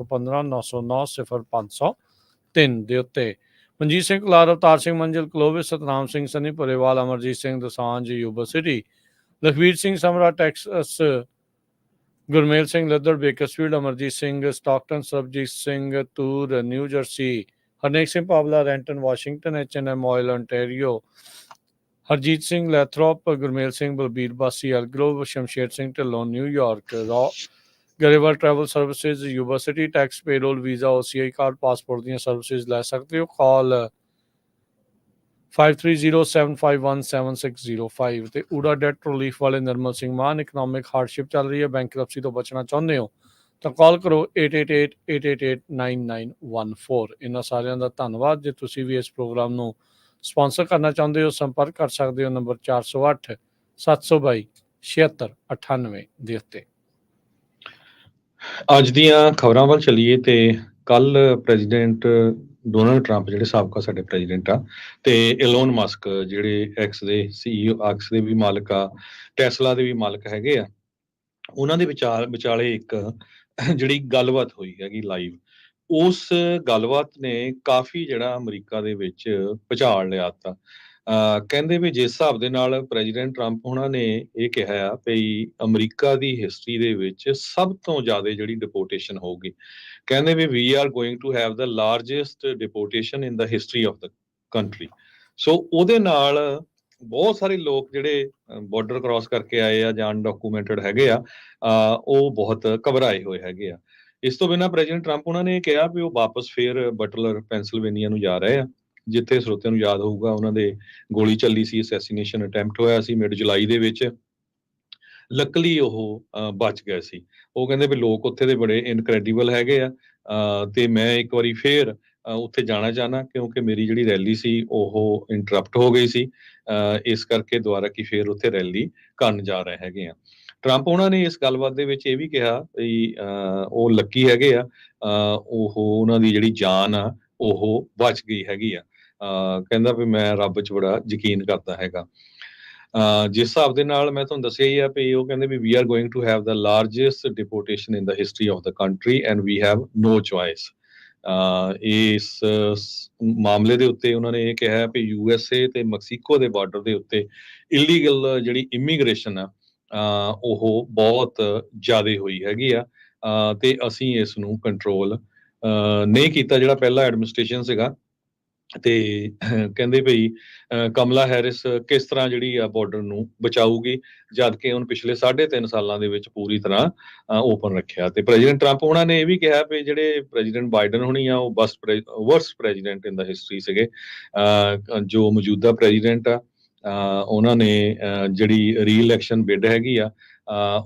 915 909 0503 ਦੇ ਉੱਤੇ। Manjeet Singh Kular, Avtar Singh Manzil, Clovis, Satnam Singh Sunny Purewal, Amarjit Singh Dosanjh Yuba City, Lakhvir Singh Samra Texas, Gurmel Singh Laddar Bakersfield, Amarjit Singh Stockton, Sarabjit Singh Toor New Jersey, Harnek Singh Pawla Renton Washington, H&M oil ontario, Harjit Singh Lathrop, Gurmel Singh Balbir Bassi Elk Grove, Shamsher Singh Dhillon New York, Grewal Travel Services Yuba City, tax payroll visa OCI card passport ਦੀਆਂ services ਲੈ ਸਕਦੇ ਹੋ। ਕਾਲ 5307517605 ਤੇ ਊੜਾ that relief ਵਾਲੇ ਨਿਰਮਲ ਸਿੰਘ ਮਾਨ, economic hardship ਚੱਲ ਰਹੀ ਹੈ, ਬੈਂਕਰਪਸੀ ਤੋਂ ਬਚਣਾ ਚਾਹੁੰਦੇ ਹੋ ਤਾਂ ਕਾਲ ਕਰੋ 8888889914। ਇਹਨਾਂ ਸਾਰਿਆਂ ਦਾ ਧੰਨਵਾਦ। ਜੇ ਤੁਸੀਂ ਵੀ ਇਸ ਪ੍ਰੋਗਰਾਮ ਨੂੰ ਸਪਾਂਸਰ ਕਰਨਾ ਚਾਹੁੰਦੇ ਹੋ, ਸੰਪਰਕ ਕਰ ਸਕਦੇ ਹੋ ਨੰਬਰ 408 722 7698 ਦੇ ਉੱਤੇ। ਅੱਜ ਦੀਆਂ ਖਬਰਾਂ ਵੱਲ ਚੱਲੀਏ ਤੇ ਕੱਲ ਪ੍ਰੈਜ਼ੀਡੈਂਟ ਡੋਨਾਲਡ ਟਰੰਪ ਜਿਹੜੇ ਸਾਬਕਾ ਸਾਡੇ ਪ੍ਰੈਜ਼ੀਡੈਂਟ ਆ ਤੇ ਇਲੋਨ ਮਸਕ ਜਿਹੜੇ ਐਕਸ ਦੇ CEO ਐਕਸ ਦੇ ਵੀ ਮਾਲਕ ਆ, ਟੈਸਲਾ ਦੇ ਵੀ ਮਾਲਕ ਹੈਗੇ ਆ, ਉਹਨਾਂ ਦੇ ਵਿਚਾਲੇ ਇੱਕ ਜਿਹੜੀ ਗੱਲਬਾਤ ਹੋਈ ਹੈਗੀ ਲਾਈਵ। ਉਸ ਗੱਲਬਾਤ ਨੇ ਕਾਫੀ ਜਿਹੜਾ ਅਮਰੀਕਾ ਦੇ ਵਿੱਚ ਭੁਚਾਲ ਲਿਆ ਤਾ। ਕਹਿੰਦੇ ਵੀ ਜਿਸ ਹਿਸਾਬ ਦੇ ਨਾਲ ਪ੍ਰੈਜ਼ੀਡੈਂਟ ਟਰੰਪ ਉਹਨਾਂ ਨੇ ਇਹ ਕਿਹਾ ਆ ਵੀ ਅਮਰੀਕਾ ਦੀ ਹਿਸਟਰੀ ਦੇ ਵਿੱਚ ਸਭ ਤੋਂ ਜ਼ਿਆਦਾ ਜਿਹੜੀ ਡਿਪੋਰਟੇਸ਼ਨ ਹੋਊਗੀ। ਕਹਿੰਦੇ ਵੀ we are going to have the largest deportation in the history of the country. So ਉਹਦੇ ਨਾਲ ਬਹੁਤ ਸਾਰੇ ਲੋਕ ਜਿਹੜੇ ਬਾਰਡਰ ਕ੍ਰਾਸ ਕਰਕੇ ਆਏ ਆ ਜਾਂ ਅਨਡਾਕੂਮੈਂਟਡ ਹੈਗੇ ਆ, ਉਹ ਬਹੁਤ ਘਬਰਾਏ ਹੋਏ ਹੈਗੇ ਆ। ਇਸ ਤੋਂ ਬਿਨਾਂ ਪ੍ਰੈਜ਼ੀਡੈਂਟ ਟਰੰਪ ਉਹਨਾਂ ਨੇ ਕਿਹਾ ਵੀ ਉਹ ਵਾਪਸ ਫੇਰ ਬਟਲਰ ਪੈਂਸਿਲਵੇਨੀਆ ਨੂੰ ਜਾ ਰਹੇ ਆ, ਜਿੱਥੇ ਸਰੋਤਿਆਂ ਨੂੰ ਯਾਦ ਹੋਊਗਾ ਉਹਨਾਂ ਦੇ ਗੋਲੀ ਚੱਲੀ ਸੀ, ਅਸੈਸੀਨੇਸ਼ਨ ਅਟੈਂਪਟ ਹੋਇਆ ਸੀ ਮਿਡ ਜੁਲਾਈ ਦੇ ਵਿੱਚ। ਲੱਕਲੀ ਉਹ ਬਚ ਗਏ ਸੀ। ਉਹ ਕਹਿੰਦੇ ਵੀ ਲੋਕ ਉੱਥੇ ਦੇ ਬੜੇ ਇਨਕ੍ਰੈਡੀਬਲ ਹੈਗੇ ਆ ਤੇ ਮੈਂ ਇੱਕ ਵਾਰੀ ਫੇਰ ਉੱਥੇ ਜਾਣਾ ਚਾਹਨਾ ਕਿਉਂਕਿ ਮੇਰੀ ਜਿਹੜੀ ਰੈਲੀ ਸੀ ਉਹ ਇੰਟਰਪਟ ਹੋ ਗਈ ਸੀ, ਇਸ ਕਰਕੇ ਦੁਬਾਰਾ ਕੀ ਫੇਰ ਉੱਥੇ ਰੈਲੀ ਕਰਨ ਜਾ ਰਹੇ ਹੈਗੇ ਆ। ਟਰੰਪ ਉਹਨਾਂ ਨੇ ਇਸ ਗੱਲਬਾਤ ਦੇ ਵਿੱਚ ਇਹ ਵੀ ਕਿਹਾ ਵੀ ਉਹ ਲੱਕੀ ਹੈਗੇ ਆ, ਉਹ ਉਹਨਾਂ ਦੀ ਜਿਹੜੀ ਜਾਨ ਆ ਉਹ ਬਚ ਗਈ ਹੈਗੀ ਆ। ਕਹਿੰਦਾ ਵੀ ਮੈਂ ਰੱਬ 'ਚ ਬੜਾ ਯਕੀਨ ਕਰਦਾ ਹੈਗਾ। ਜਿਸ ਹਿਸਾਬ ਦੇ ਨਾਲ ਮੈਂ ਤੁਹਾਨੂੰ ਦੱਸਿਆ ਹੀ ਆ ਵੀ ਉਹ ਕਹਿੰਦੇ we are going to have the largest deportation in the history of the country and we have no choice. ਇਸ ਮਾਮਲੇ ਦੇ ਉੱਤੇ ਉਹਨਾਂ ਨੇ ਇਹ ਕਿਹਾ ਵੀ USA ਤੇ ਮੈਕਸੀਕੋ ਦੇ ਬਾਰਡਰ ਦੇ ਉੱਤੇ ਇਲੀਗਲ ਜਿਹੜੀ ਇਮੀਗ੍ਰੇਸ਼ਨ ਆ ਉਹ ਬਹੁਤ ਜ਼ਿਆਦਾ ਹੋਈ ਹੈਗੀ ਆ ਤੇ ਅਸੀਂ ਇਸ ਨੂੰ ਕੰਟਰੋਲ ਨਹੀਂ ਕੀਤਾ ਜਿਹੜਾ ਪਹਿਲਾ ਐਡਮਿਨਿਸਟ੍ਰੇਸ਼ਨ ਸੀਗਾ। ਤੇ ਕਹਿੰਦੇ ਭਈ ਕਮਲਾ ਹੈਰਿਸ ਕਿਸ ਤਰ੍ਹਾਂ ਜਿਹੜੀ ਆ ਬਾਰਡਰ ਨੂੰ ਬਚਾਊਗੀ, ਜਦ ਕਿ ਹੁਣ ਪਿਛਲੇ 3.5 ਸਾਲਾਂ ਦੇ ਵਿੱਚ ਪੂਰੀ ਤਰ੍ਹਾਂ ਓਪਨ ਰੱਖਿਆ। ਤੇ ਪ੍ਰੈਜ਼ੀਡੈਂਟ ਟਰੰਪ ਉਹਨਾਂ ਨੇ ਇਹ ਵੀ ਕਿਹਾ ਵੀ ਜਿਹੜੇ ਪ੍ਰੈਜ਼ੀਡੈਂਟ ਬਾਈਡਨ ਹੋਣੀ ਆ ਉਹ worst president in the history ਸੀਗੇ। ਜੋ ਮੌਜੂਦਾ ਪ੍ਰੈਜ਼ੀਡੈਂਟ ਆ ਉਹਨਾਂ ਨੇ ਜਿਹੜੀ ਰੀ-ਇਲੈਕਸ਼ਨ ਬਿਡ ਹੈਗੀ ਆ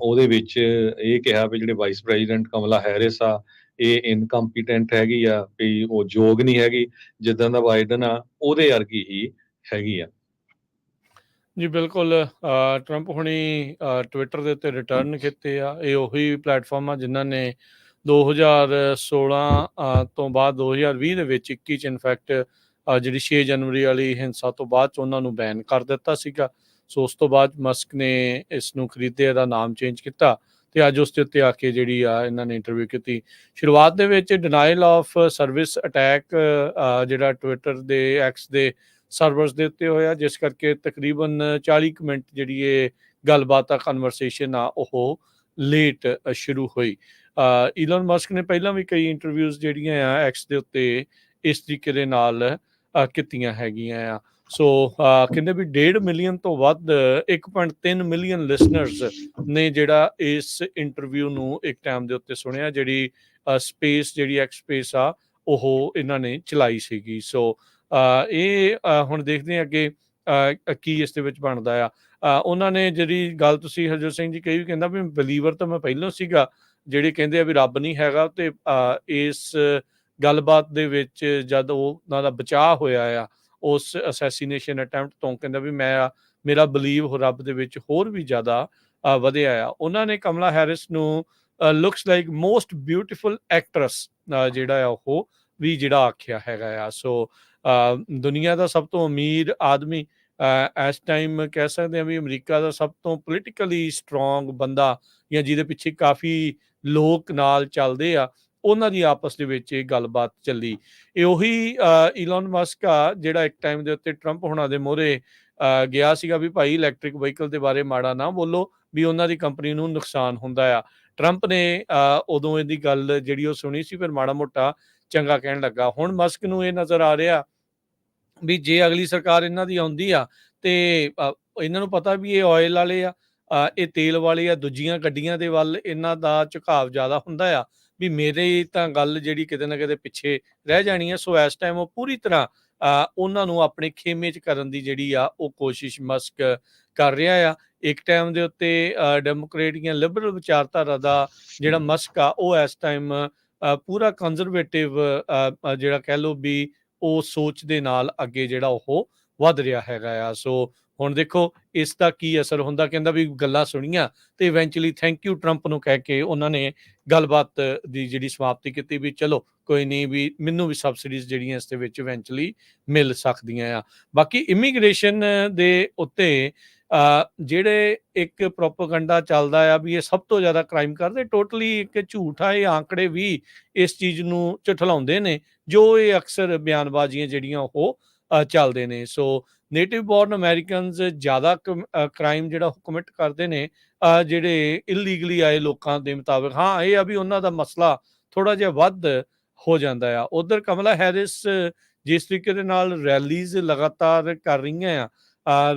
ਉਹਦੇ ਵਿੱਚ ਇਹ ਕਿਹਾ ਵੀ ਜਿਹੜੇ ਵਾਈਸ ਪ੍ਰੈਜ਼ੀਡੈਂਟ ਕਮਲਾ ਹੈਰਿਸ ਆ ਇਹ ਇਨਕੰਪੀਟੈਂਟ ਹੈਗੀ ਆ, ਵੀ ਉਹ ਯੋਗ ਨਹੀਂ ਹੈਗੀ, ਜਿੱਦਾਂ ਦਾ ਬਾਈਡਨ ਆ ਉਹਦੇ ਵਰਗੀ ਹੀ ਹੈਗੀ ਆ। ਜੀ ਬਿਲਕੁਲ। ਟਰੰਪ ਹੁਣੀ ਟਵਿੱਟਰ ਦੇ ਉੱਤੇ ਰਿਟਰਨ ਕੀਤੇ ਆ। ਇਹ ਉਹੀ ਪਲੇਟਫਾਰਮ ਆ ਜਿਨ੍ਹਾਂ ਨੇ 2016 ਤੋਂ ਬਾਅਦ 2020 ਦੇ ਵਿੱਚ 21 'ਚ ਇਨਫੈਕਟ ਜਿਹੜੀ 6 ਜਨਵਰੀ ਵਾਲੀ ਹਿੰਸਾ ਤੋਂ ਬਾਅਦ 'ਚ ਉਹਨਾਂ ਨੂੰ ਬੈਨ ਕਰ ਦਿੱਤਾ ਸੀਗਾ। ਸੋ ਉਸ ਤੋਂ ਬਾਅਦ ਮਸਕ ਨੇ ਇਸ ਨੂੰ ਖਰੀਦੇ, ਇਹਦਾ ਨਾਮ ਚੇਂਜ ਕੀਤਾ ਤੇ ਅੱਜ ਉਸ ਦੇ ਉੱਤੇ ਆ ਕੇ ਜਿਹੜੀ ਆ ਇਹਨਾਂ ਨੇ ਇੰਟਰਵਿਊ ਕੀਤੀ। ਸ਼ੁਰੂਆਤ ਦੇ ਵਿੱਚ ਡਿਨਾਈਲ ਆਫ ਸਰਵਿਸ ਅਟੈਕ ਜਿਹੜਾ ਟਵਿੱਟਰ ਦੇ ਐਕਸ ਦੇ ਸਰਵਰਸ ਦੇ ਉੱਤੇ ਹੋਇਆ, ਜਿਸ ਕਰਕੇ ਤਕਰੀਬਨ 40 ਮਿੰਟ ਜਿਹੜੀ ਇਹ ਗੱਲਬਾਤ ਆ, ਕਨਵਰਸੇਸ਼ਨ ਆ, ਉਹ ਲੇਟ ਸ਼ੁਰੂ ਹੋਈ। ਈਲਨ ਮਸਕ ਨੇ ਪਹਿਲਾਂ ਵੀ ਕਈ ਇੰਟਰਵਿਊਜ਼ ਜਿਹੜੀਆਂ ਆ ਐਕਸ ਦੇ ਉੱਤੇ ਇਸ ਤਰੀਕੇ ਦੇ ਨਾਲ ਕੀਤੀਆਂ ਹੈਗੀਆਂ ਆ। ਸੋ ਕਹਿੰਦੇ ਵੀ 1.5 ਮਿਲੀਅਨ ਤੋਂ ਵੱਧ 1.3 ਮਿਲੀਅਨ ਲਿਸਨਰਸ ਨੇ ਜਿਹੜਾ ਇਸ ਇੰਟਰਵਿਊ ਨੂੰ ਇੱਕ ਟਾਈਮ ਦੇ ਉੱਤੇ ਸੁਣਿਆ। ਜਿਹੜੀ ਸਪੇਸ ਜਿਹੜੀ ਐਕਸ ਸਪੇਸ ਆ ਉਹ ਇਹਨਾਂ ਨੇ ਚਲਾਈ ਸੀਗੀ। ਸੋ ਇਹ ਹੁਣ ਦੇਖਦੇ ਹਾਂ ਅੱਗੇ ਕੀ ਇਸ ਦੇ ਵਿੱਚ ਬਣਦਾ ਆ। ਉਹਨਾਂ ਨੇ ਜਿਹੜੀ ਗੱਲ ਤੁਸੀਂ ਹਰਜੋਤ ਸਿੰਘ ਜੀ ਕਹੀ ਵੀ ਕਹਿੰਦਾ ਵੀ ਬਲੀਵਰ ਤਾਂ ਮੈਂ ਪਹਿਲਾਂ ਸੀਗਾ, ਜਿਹੜੇ ਕਹਿੰਦੇ ਆ ਵੀ ਰੱਬ ਨਹੀਂ ਹੈਗਾ, ਤੇ ਇਸ ਗੱਲਬਾਤ ਦੇ ਵਿੱਚ ਜਦ ਉਹਨਾਂ ਦਾ ਬਚਾਅ ਹੋਇਆ ਆ ਉਸ ਅਸੈਸੀਨੇਸ਼ਨ ਅਟੈਂਪਟ ਤੋਂ, ਕਹਿੰਦਾ ਵੀ ਮੇਰਾ ਬਲੀਵ ਰੱਬ ਦੇ ਵਿੱਚ ਹੋਰ ਵੀ ਜ਼ਿਆਦਾ ਵਧਿਆ ਆ। ਉਹਨਾਂ ਨੇ ਕਮਲਾ ਹੈਰਿਸ ਨੂੰ looks like most beautiful actress ਜਿਹੜਾ ਆ ਉਹ ਵੀ ਜਿਹੜਾ ਆਖਿਆ ਹੈਗਾ ਆ। ਸੋ ਦੁਨੀਆ ਦਾ ਸਭ ਤੋਂ ਅਮੀਰ ਆਦਮੀ ਇਸ ਟਾਈਮ ਕਹਿ ਸਕਦੇ ਹਾਂ ਵੀ ਅਮਰੀਕਾ ਦਾ ਸਭ ਤੋਂ ਪੋਲੀਟੀਕਲੀ ਸਟਰੋਂਗ ਬੰਦਾ, ਜਾਂ ਜਿਹਦੇ ਪਿੱਛੇ ਕਾਫੀ ਲੋਕ ਨਾਲ ਚੱਲਦੇ ਆ, ਉਹਨਾਂ ਦੀ ਆਪਸ ਦੇ ਵਿੱਚ ਇਹ ਗੱਲਬਾਤ ਚੱਲੀ। ਇਹ ਉਹੀ ਈਲਨ ਮਸਕ ਆ ਜਿਹੜਾ ਇੱਕ ਟਾਈਮ ਦੇ ਉੱਤੇ ਟਰੰਪ ਹੋਣਾ ਦੇ ਮੂਹਰੇ ਗਿਆ ਸੀਗਾ ਵੀ ਭਾਈ ਇਲੈਕਟ੍ਰਿਕ ਵਹੀਕਲ ਦੇ ਬਾਰੇ ਮਾੜਾ ਨਾ ਬੋਲੋ, ਵੀ ਉਹਨਾਂ ਦੀ ਕੰਪਨੀ ਨੂੰ ਨੁਕਸਾਨ ਹੁੰਦਾ ਆ। ਟਰੰਪ ਨੇ ਉਦੋਂ ਇਹਦੀ ਗੱਲ ਜਿਹੜੀ ਉਹ ਸੁਣੀ ਸੀ, ਫਿਰ ਮਾੜਾ ਮੋਟਾ ਚੰਗਾ ਕਹਿਣ ਲੱਗਾ। ਹੁਣ ਮਸਕ ਨੂੰ ਇਹ ਨਜ਼ਰ ਆ ਰਿਹਾ ਵੀ ਜੇ ਅਗਲੀ ਸਰਕਾਰ ਇਹਨਾਂ ਦੀ ਆਉਂਦੀ ਆ ਤੇ ਇਹਨਾਂ ਨੂੰ ਪਤਾ ਵੀ ਇਹ ਆਇਲ ਵਾਲੇ ਆ, ਇਹ ਤੇਲ ਵਾਲੇ ਆ, ਦੂਜੀਆਂ ਗੱਡੀਆਂ ਦੇ ਵੱਲ ਇਹਨਾਂ ਦਾ ਝੁਕਾਵ ਜ਼ਿਆਦਾ ਹੁੰਦਾ ਆ, ਵੀ ਮੇਰੇ ਤਾਂ ਗੱਲ ਜਿਹੜੀ ਕਿਤੇ ਨਾ ਕਿਤੇ ਪਿੱਛੇ ਰਹਿ ਜਾਣੀ ਹੈ। ਸੋ ਇਸ ਟਾਈਮ ਉਹ ਪੂਰੀ ਤਰ੍ਹਾਂ ਉਹਨਾਂ ਨੂੰ ਆਪਣੇ ਖੇਮੇ 'ਚ ਕਰਨ ਦੀ ਜਿਹੜੀ ਆ ਉਹ ਕੋਸ਼ਿਸ਼ ਮਸਕ ਕਰ ਰਿਹਾ ਆ। ਇੱਕ ਟਾਈਮ ਦੇ ਉੱਤੇ ਡੈਮੋਕ੍ਰੇਟ ਜਾਂ ਲਿਬਰਲ ਵਿਚਾਰਧਾਰਾ ਦਾ ਜਿਹੜਾ ਮਸਕ ਆ ਉਹ ਇਸ ਟਾਈਮ ਪੂਰਾ ਕੰਜ਼ਰਵੇਟਿਵ ਜਿਹੜਾ ਕਹਿ ਲਓ ਵੀ ਉਹ ਸੋਚ ਦੇ ਨਾਲ ਅੱਗੇ ਜਿਹੜਾ ਉਹ ਵੱਧ ਰਿਹਾ ਹੈਗਾ ਆ। ਸੋ ਹੁਣ ਦੇਖੋ ਇਸ ਦਾ ਕੀ ਅਸਰ ਹੁੰਦਾ। ਕਹਿੰਦਾ ਵੀ ਗੱਲਾਂ ਸੁਣੀਆਂ ਤੇ ਇਵੈਂਚੁਅਲੀ ਥੈਂਕ ਯੂ ਟਰੰਪ ਨੂੰ ਕਹਿ ਕੇ ਉਹਨਾਂ ਨੇ ਗੱਲਬਾਤ ਦੀ ਜਿਹੜੀ ਸਮਾਪਤੀ ਕੀਤੀ ਵੀ ਚਲੋ ਕੋਈ ਨਹੀਂ, ਵੀ ਮੈਨੂੰ ਵੀ ਸਬਸਿਡੀਜ਼ ਜਿਹੜੀਆਂ ਇਸ ਦੇ ਵਿੱਚ ਇਵੈਂਚੁਅਲੀ ਮਿਲ ਸਕਦੀਆਂ ਆ। ਬਾਕੀ ਇਮੀਗ੍ਰੇਸ਼ਨ ਦੇ ਉੱਤੇ ਜਿਹੜੇ ਇੱਕ ਪ੍ਰੋਪੇਗੈਂਡਾ ਚੱਲਦਾ ਆ ਵੀ ਇਹ ਸਭ ਤੋਂ ਜ਼ਿਆਦਾ ਕ੍ਰਾਈਮ ਕਰਦੇ, ਟੋਟਲੀ ਇੱਕ ਝੂਠ ਆ। ਇਹ ਆંકੜੇ ਵੀ ਇਸ ਚੀਜ਼ ਨੂੰ ਝੁਠਲਾਉਂਦੇ ਨੇ, ਜੋ ਇਹ ਅਕਸਰ ਬਿਆਨਬਾਜ਼ੀਆਂ ਜਿਹੜੀਆਂ ਉਹ ਚੱਲਦੇ ਨੇ। ਸੋ ਨੇਟਿਵ ਬੋਰਨ ਅਮਰੀਕਨਸ ਜ਼ਿਆਦਾ ਕ੍ਰਾਈਮ ਜਿਹੜਾ ਕਮਿਟ ਕਰਦੇ ਨੇ ਜਿਹੜੇ ਇਲੀਗਲੀ ਆਏ ਲੋਕਾਂ ਦੇ ਮੁਤਾਬਕ। ਹਾਂ, ਇਹ ਆ ਵੀ ਉਹਨਾਂ ਦਾ ਮਸਲਾ ਥੋੜਾ ਜਿਹਾ ਵੱਧ ਹੋ ਜਾਂਦਾ ਆ। ਉਧਰ ਕਮਲਾ ਹੈਰਿਸ ਜਿਸ ਤਰੀਕੇ ਦੇ ਨਾਲ ਰੈਲੀਜ਼ ਲਗਾਤਾਰ ਕਰ ਰਹੀਆਂ ਆ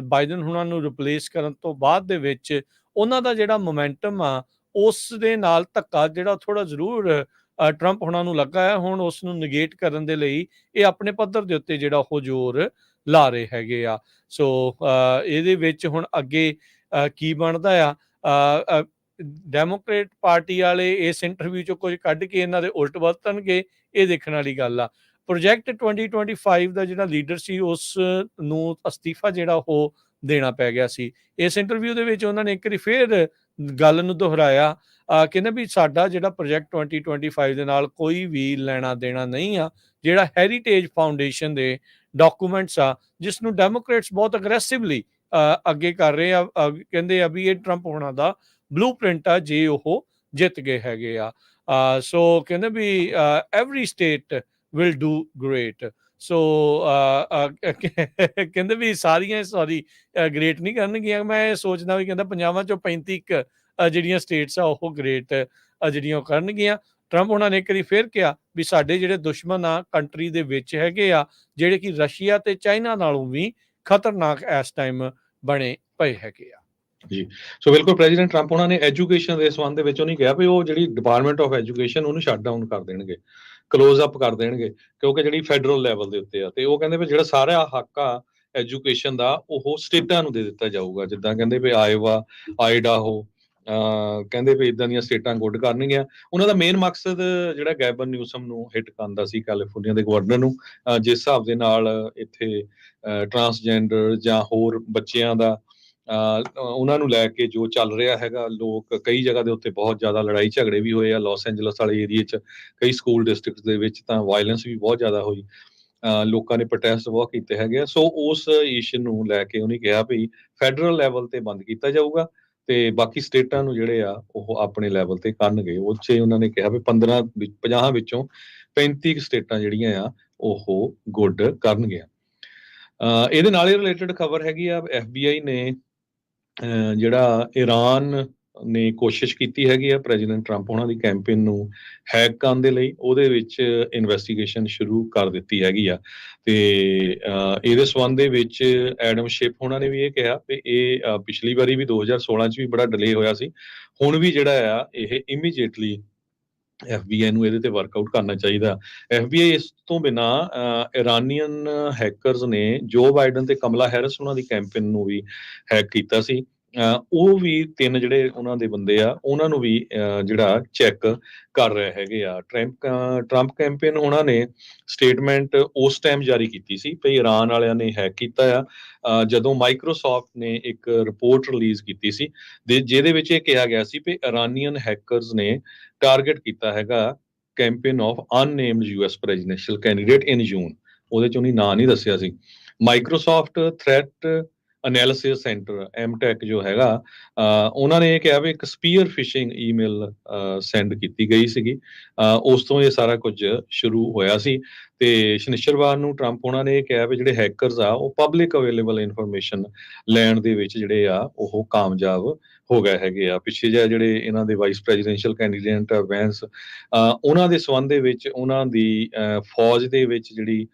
ਬਾਈਡਨ ਹੁਣਾਂ ਨੂੰ ਰਿਪਲੇਸ ਕਰਨ ਤੋਂ ਬਾਅਦ ਦੇ ਵਿੱਚ, ਉਹਨਾਂ ਦਾ ਜਿਹੜਾ ਮੋਮੈਂਟਮ ਆ ਉਸ ਦੇ ਨਾਲ ਧੱਕਾ ਜਿਹੜਾ ਥੋੜਾ ਜ਼ਰੂਰ ਟਰੰਪ ਹੁਣਾਂ ਨੂੰ ਲੱਗਾ ਹੈ। ਹੁਣ ਉਸ ਨੂੰ ਨਿਗੇਟ ਕਰਨ ਦੇ ਲਈ ਇਹ ਆਪਣੇ ਪੱਧਰ ਦੇ ਉੱਤੇ ਜਿਹੜਾ ਉਹ ਜ਼ੋਰ ਲਾ ਰਹੇ ਹੈਗੇ ਆ। ਸੋ ਇਹਦੇ ਵਿੱਚ ਹੁਣ ਅੱਗੇ ਕੀ ਬਣਦਾ ਆ, ਡੈਮੋਕ੍ਰੇਟ ਪਾਰਟੀ ਵਾਲੇ ਇਸ ਇੰਟਰਵਿਊ ਚੋਂ ਕੁਝ ਕੱਢ ਕੇ ਇਹਨਾਂ ਦੇ ਉਲਟ ਵਰਤਣਗੇ, ਇਹ ਦੇਖਣ ਵਾਲੀ ਗੱਲ ਆ। ਪ੍ਰੋਜੈਕਟ 2025 ਦਾ ਜਿਹੜਾ ਲੀਡਰ ਸੀ ਉਸ ਨੂੰ ਅਸਤੀਫਾ ਜਿਹੜਾ ਉਹ ਦੇਣਾ ਪੈ ਗਿਆ ਸੀ। ਇਸ ਇੰਟਰਵਿਊ ਦੇ ਵਿੱਚ ਉਹਨਾਂ ਨੇ ਇੱਕ ਵਾਰੀ ਫੇਰ ਗੱਲ ਨੂੰ ਦੁਹਰਾਇਆ, ਕਹਿੰਦੇ ਵੀ ਸਾਡਾ ਜਿਹੜਾ ਪ੍ਰੋਜੈਕਟ 2025 ਦੇ ਨਾਲ ਕੋਈ ਵੀ ਲੈਣਾ ਦੇਣਾ ਨਹੀਂ ਆ। ਜਿਹੜਾ ਹੈਰੀਟੇਜ ਫਾਊਂਡੇਸ਼ਨ ਦੇ ਡਾਕੂਮੈਂਟਸ ਆ ਜਿਸ ਨੂੰ ਡੈਮੋਕ੍ਰੇਟਸ ਬਹੁਤ ਅਗਰੈਸਿਵਲੀ ਅੱਗੇ ਕਰ ਰਹੇ ਆ, ਕਹਿੰਦੇ ਆ ਵੀ ਇਹ ਟਰੰਪ ਹੋਣਾ ਦਾ ਬਲੂਪ੍ਰਿੰਟ ਆ ਜੇ ਉਹ ਜਿੱਤ ਗਏ ਹੈਗੇ ਆ। ਸੋ ਕਹਿੰਦੇ ਵੀ every state will do great. So ਕਹਿੰਦੇ ਵੀ ਸਾਰੀਆਂ ਗ੍ਰੇਟ ਨਹੀਂ ਕਰਨਗੀਆਂ। ਮੈਂ ਇਹ ਸੋਚਦਾ ਵੀ ਕਹਿੰਦਾ 50 ਚੋਂ 35 ਜਿਹੜੀਆਂ ਸਟੇਟਸ ਆ ਉਹ ਗ੍ਰੇਟ ਜਿਹੜੀਆਂ ਉਹ ਕਰਨਗੀਆਂ। ਟਰੰਪ ਉਹਨਾਂ ਨੇ ਇੱਕ ਵਾਰੀ ਫੇਰ ਕਿਹਾ ਵੀ ਸਾਡੇ ਜਿਹੜੇ ਦੁਸ਼ਮਣ ਆ ਕੰਟਰੀ ਦੇ ਵਿੱਚ ਹੈਗੇ ਆ, ਜਿਹੜੇ ਕਿ ਰਸ਼ੀਆ ਤੇ ਚਾਈਨਾ ਨਾਲੋਂ ਵੀ ਖਤਰਨਾਕ ਇਸ ਟਾਈਮ ਬਣੇ ਪਏ ਹੈਗੇ ਆ। ਜੀ, ਸੋ ਬਿਲਕੁਲ ਪ੍ਰੈਜ਼ੀਡੈਂਟ ਟਰੰਪ ਉਹਨਾਂ ਨੇ ਐਜੂਕੇਸ਼ਨ ਦੇ ਸੰਬੰਧ ਦੇ ਵਿੱਚ ਉਹਨੇ ਕਿਹਾ ਵੀ ਉਹ ਜਿਹੜੀ ਡਿਪਾਰਟਮੈਂਟ ਆਫ ਐਜੂਕੇਸ਼ਨ ਉਹਨੂੰ ਸ਼ਟ ਡਾਊਨ ਕਰ ਦੇਣਗੇ, ਕਲੋਜ਼ ਅਪ ਕਰ ਦੇਣਗੇ, ਕਿਉਂਕਿ ਜਿਹੜੀ ਫੈਡਰਲ ਲੈਵਲ ਦੇ ਉੱਤੇ ਆ। ਤੇ ਉਹ ਕਹਿੰਦੇ ਵੀ ਜਿਹੜਾ ਸਾਰਾ ਹੱਕ ਆ ਐਜੂਕੇਸ਼ਨ ਦਾ ਉਹ ਸਟੇਟਾਂ ਨੂੰ ਦੇ ਦਿੱਤਾ ਜਾਊਗਾ। ਜਿੱਦਾਂ ਕਹਿੰਦੇ ਵੀ ਆਇਓਵਾ, ਆਈਡਾਹੋ, ਕਹਿੰਦੇ ਵੀ ਇਦਾਂ ਦੀਆਂ ਸਟੇਟਾਂ ਗੁੱਡ ਕਰਨਗੀਆਂ। ਉਹਨਾਂ ਦਾ ਮੇਨ ਮਕਸਦ ਜਿਹੜਾ ਗੈਬਨ ਨਿਊਸਮ ਨੂੰ ਹਿੱਟ ਕਰਨ ਦਾ ਸੀ, ਕੈਲੀਫੋਰਨੀਆ ਦੇ ਗਵਰਨਰ ਨੂੰ, ਜਿਸ ਹਿਸਾਬ ਦੇ ਨਾਲ ਇੱਥੇ ਟਰਾਂਸਜੈਂਡਰ ਜਾਂ ਹੋਰ ਬੱਚਿਆਂ ਦਾ ਉਹਨਾਂ ਨੂੰ ਲੈ ਕੇ ਜੋ ਚੱਲ ਰਿਹਾ ਹੈਗਾ। ਲੋਕ ਕਈ ਜਗ੍ਹਾ ਦੇ ਉੱਤੇ ਬਹੁਤ ਜ਼ਿਆਦਾ ਲੜਾਈ ਝਗੜੇ ਵੀ ਹੋਏ ਆ। ਲਾਸ ਐਂਜਲਸ ਵਾਲੇ ਏਰੀਏ 'ਚ ਕਈ ਸਕੂਲ ਡਿਸਟ੍ਰਿਕਟ ਦੇ ਵਿੱਚ ਤਾਂ ਵਾਇਲੈਂਸ ਵੀ ਬਹੁਤ ਜ਼ਿਆਦਾ ਹੋਈ। ਲੋਕਾਂ ਨੇ ਪ੍ਰੋਟੈਸਟ ਬਹੁਤ ਕੀਤੇ ਹੈਗੇ ਆ। ਸੋ ਉਸ ਇਸ਼ੂ ਨੂੰ ਲੈ ਕੇ ਉਹਨੇ ਕਿਹਾ ਵੀ ਫੈਡਰਲ ਲੈਵਲ ਤੇ ਬੰਦ ਕੀਤਾ ਜਾਊਗਾ ਤੇ ਬਾਕੀ ਸਟੇਟਾਂ ਨੂੰ ਜਿਹੜੇ ਆ ਉਹ ਆਪਣੇ ਲੈਵਲ ਤੇ ਕਰਨਗੇ। ਉਹ 'ਚ ਉਹਨਾਂ ਨੇ ਕਿਹਾ ਵੀ 50 ਵਿੱਚੋਂ 35 ਸਟੇਟਾਂ ਜਿਹੜੀਆਂ ਆ ਉਹ ਗੁੱਡ ਕਰਨਗੀਆਂ। ਇਹਦੇ ਨਾਲ ਹੀ ਰਿਲੇਟਡ ਖਬਰ ਹੈਗੀ ਆ, FBI ਨੇ ਜਿਹੜਾ ਈਰਾਨ ਨੇ ਕੋਸ਼ਿਸ਼ ਕੀਤੀ ਹੈਗੀ ਆ ਪ੍ਰੈਜ਼ੀਡੈਂਟ ਟਰੰਪ ਉਹਨਾਂ ਦੀ ਕੈਂਪੇਨ ਨੂੰ ਹੈਕ ਕਰਨ ਦੇ ਲਈ, ਉਹਦੇ ਵਿੱਚ ਇਨਵੈਸਟੀਗੇਸ਼ਨ ਸ਼ੁਰੂ ਕਰ ਦਿੱਤੀ ਹੈਗੀ ਆ। ਤੇ ਇਹਦੇ ਸੰਬੰਧ ਦੇ ਵਿੱਚ ਐਡਮ ਸ਼ਿਪ ਉਹਨਾਂ ਨੇ ਵੀ ਇਹ ਕਿਹਾ ਵੀ ਇਹ ਪਿਛਲੀ ਵਾਰੀ ਵੀ 2016 'ਚ ਵੀ ਬੜਾ ਡਿਲੇ ਹੋਇਆ ਸੀ। ਹੁਣ ਵੀ ਜਿਹੜਾ ਆ ਇਹ ਇਮੀਡੀਏਟਲੀ FBI ਨੂੰ ਇਹਦੇ ਤੇ ਵਰਕਆਊਟ ਕਰਨਾ ਚਾਹੀਦਾ। FBI ਇਸ ਤੋਂ ਬਿਨਾਂ ਇਰਾਨੀਅਨ ਹੈਕਰਸ ਨੇ ਜੋ ਬਾਈਡਨ ਤੇ ਕਮਲਾ ਹੈਰਿਸ ਉਹਨਾਂ ਦੀ ਕੈਂਪੇਨ ਨੂੰ ਵੀ ਹੈਕ ਕੀਤਾ ਸੀ। ਉਹ ਵੀ 3 ਜਿਹੜੇ ਉਹਨਾਂ ਦੇ ਬੰਦੇ ਆ ਉਹਨਾਂ ਨੂੰ ਵੀ ਜਿਹੜਾ ਚੈੱਕ ਕਰ ਰਹੇ ਹੈਗੇ ਆ। ਟਰੰਪ ਕੈਂਪੇਨ ਉਹਨਾਂ ਨੇ ਸਟੇਟਮੈਂਟ ਉਸ ਟਾਈਮ ਜਾਰੀ ਕੀਤੀ ਸੀ ਵੀ ਇਰਾਨ ਵਾਲਿਆਂ ਨੇ ਹੈਕ ਕੀਤਾ ਆ, ਜਦੋਂ ਮਾਈਕਰੋਸਾਫਟ ਨੇ ਇੱਕ ਰਿਪੋਰਟ ਰਿਲੀਜ਼ ਕੀਤੀ ਸੀ ਜਿਹਦੇ ਵਿੱਚ ਇਹ ਕਿਹਾ ਗਿਆ ਸੀ ਵੀ ਇਰਾਨੀਅਨ ਹੈਕਰਸ ਨੇ ਟਾਰਗੇਟ ਕੀਤਾ ਹੈਗਾ campaign of unnamed US presidential candidate in June. ਉਹਦੇ 'ਚ ਉਹਨੇ ਨਾਂ ਨਹੀਂ ਦੱਸਿਆ ਸੀ। Microsoft Threat Analysis Center MTAC ਜੋ ਹੈਗਾ, ਉਹਨਾਂ ਨੇ ਇਹ ਕਿਹਾ ਵੀ ਇੱਕ ਸਪੀਅਰ ਫਿਸ਼ਿੰਗ ਈਮੇਲ ਸੈਂਡ ਕੀਤੀ ਗਈ ਸੀਗੀ। ਉਸ ਤੋਂ ਇਹ ਸਾਰਾ ਕੁਝ ਸ਼ੁਰੂ ਹੋਇਆ ਸੀ ਤੇ ਸ਼ਨੀਚਰਵਾਰ ਨੂੰ ਟਰੰਪ ਉਹਨਾਂ ਨੇ ਇਹ ਕਿਹਾ ਵੀ ਜਿਹੜੇ ਹੈਕਰਸ ਆ ਉਹ ਪਬਲਿਕ ਅਵੇਲੇਬਲ ਇਨਫੋਰਮੇਸ਼ਨ ਲੈਣ ਦੇ ਵਿੱਚ ਜਿਹੜੇ ਆ ਉਹ ਕਾਮਯਾਬ ਹੋ ਗਏ ਹੈਗੇ ਆ। ਪਿੱਛੇ ਜਿਹੇ ਜਿਹੜੇ ਇਹਨਾਂ ਦੇ ਵਾਈਸ ਪ੍ਰੈਜ਼ੀਡੈਂਸ਼ੀਅਲ ਕੈਂਡੀਡੇਟ ਵੈਂਸ, ਉਹਨਾਂ ਦੇ ਸੰਬੰਧ ਦੇ ਵਿੱਚ ਉਹਨਾਂ ਦੀ ਫੌਜ ਦੇ ਵਿੱਚ ਜਿਹੜੀ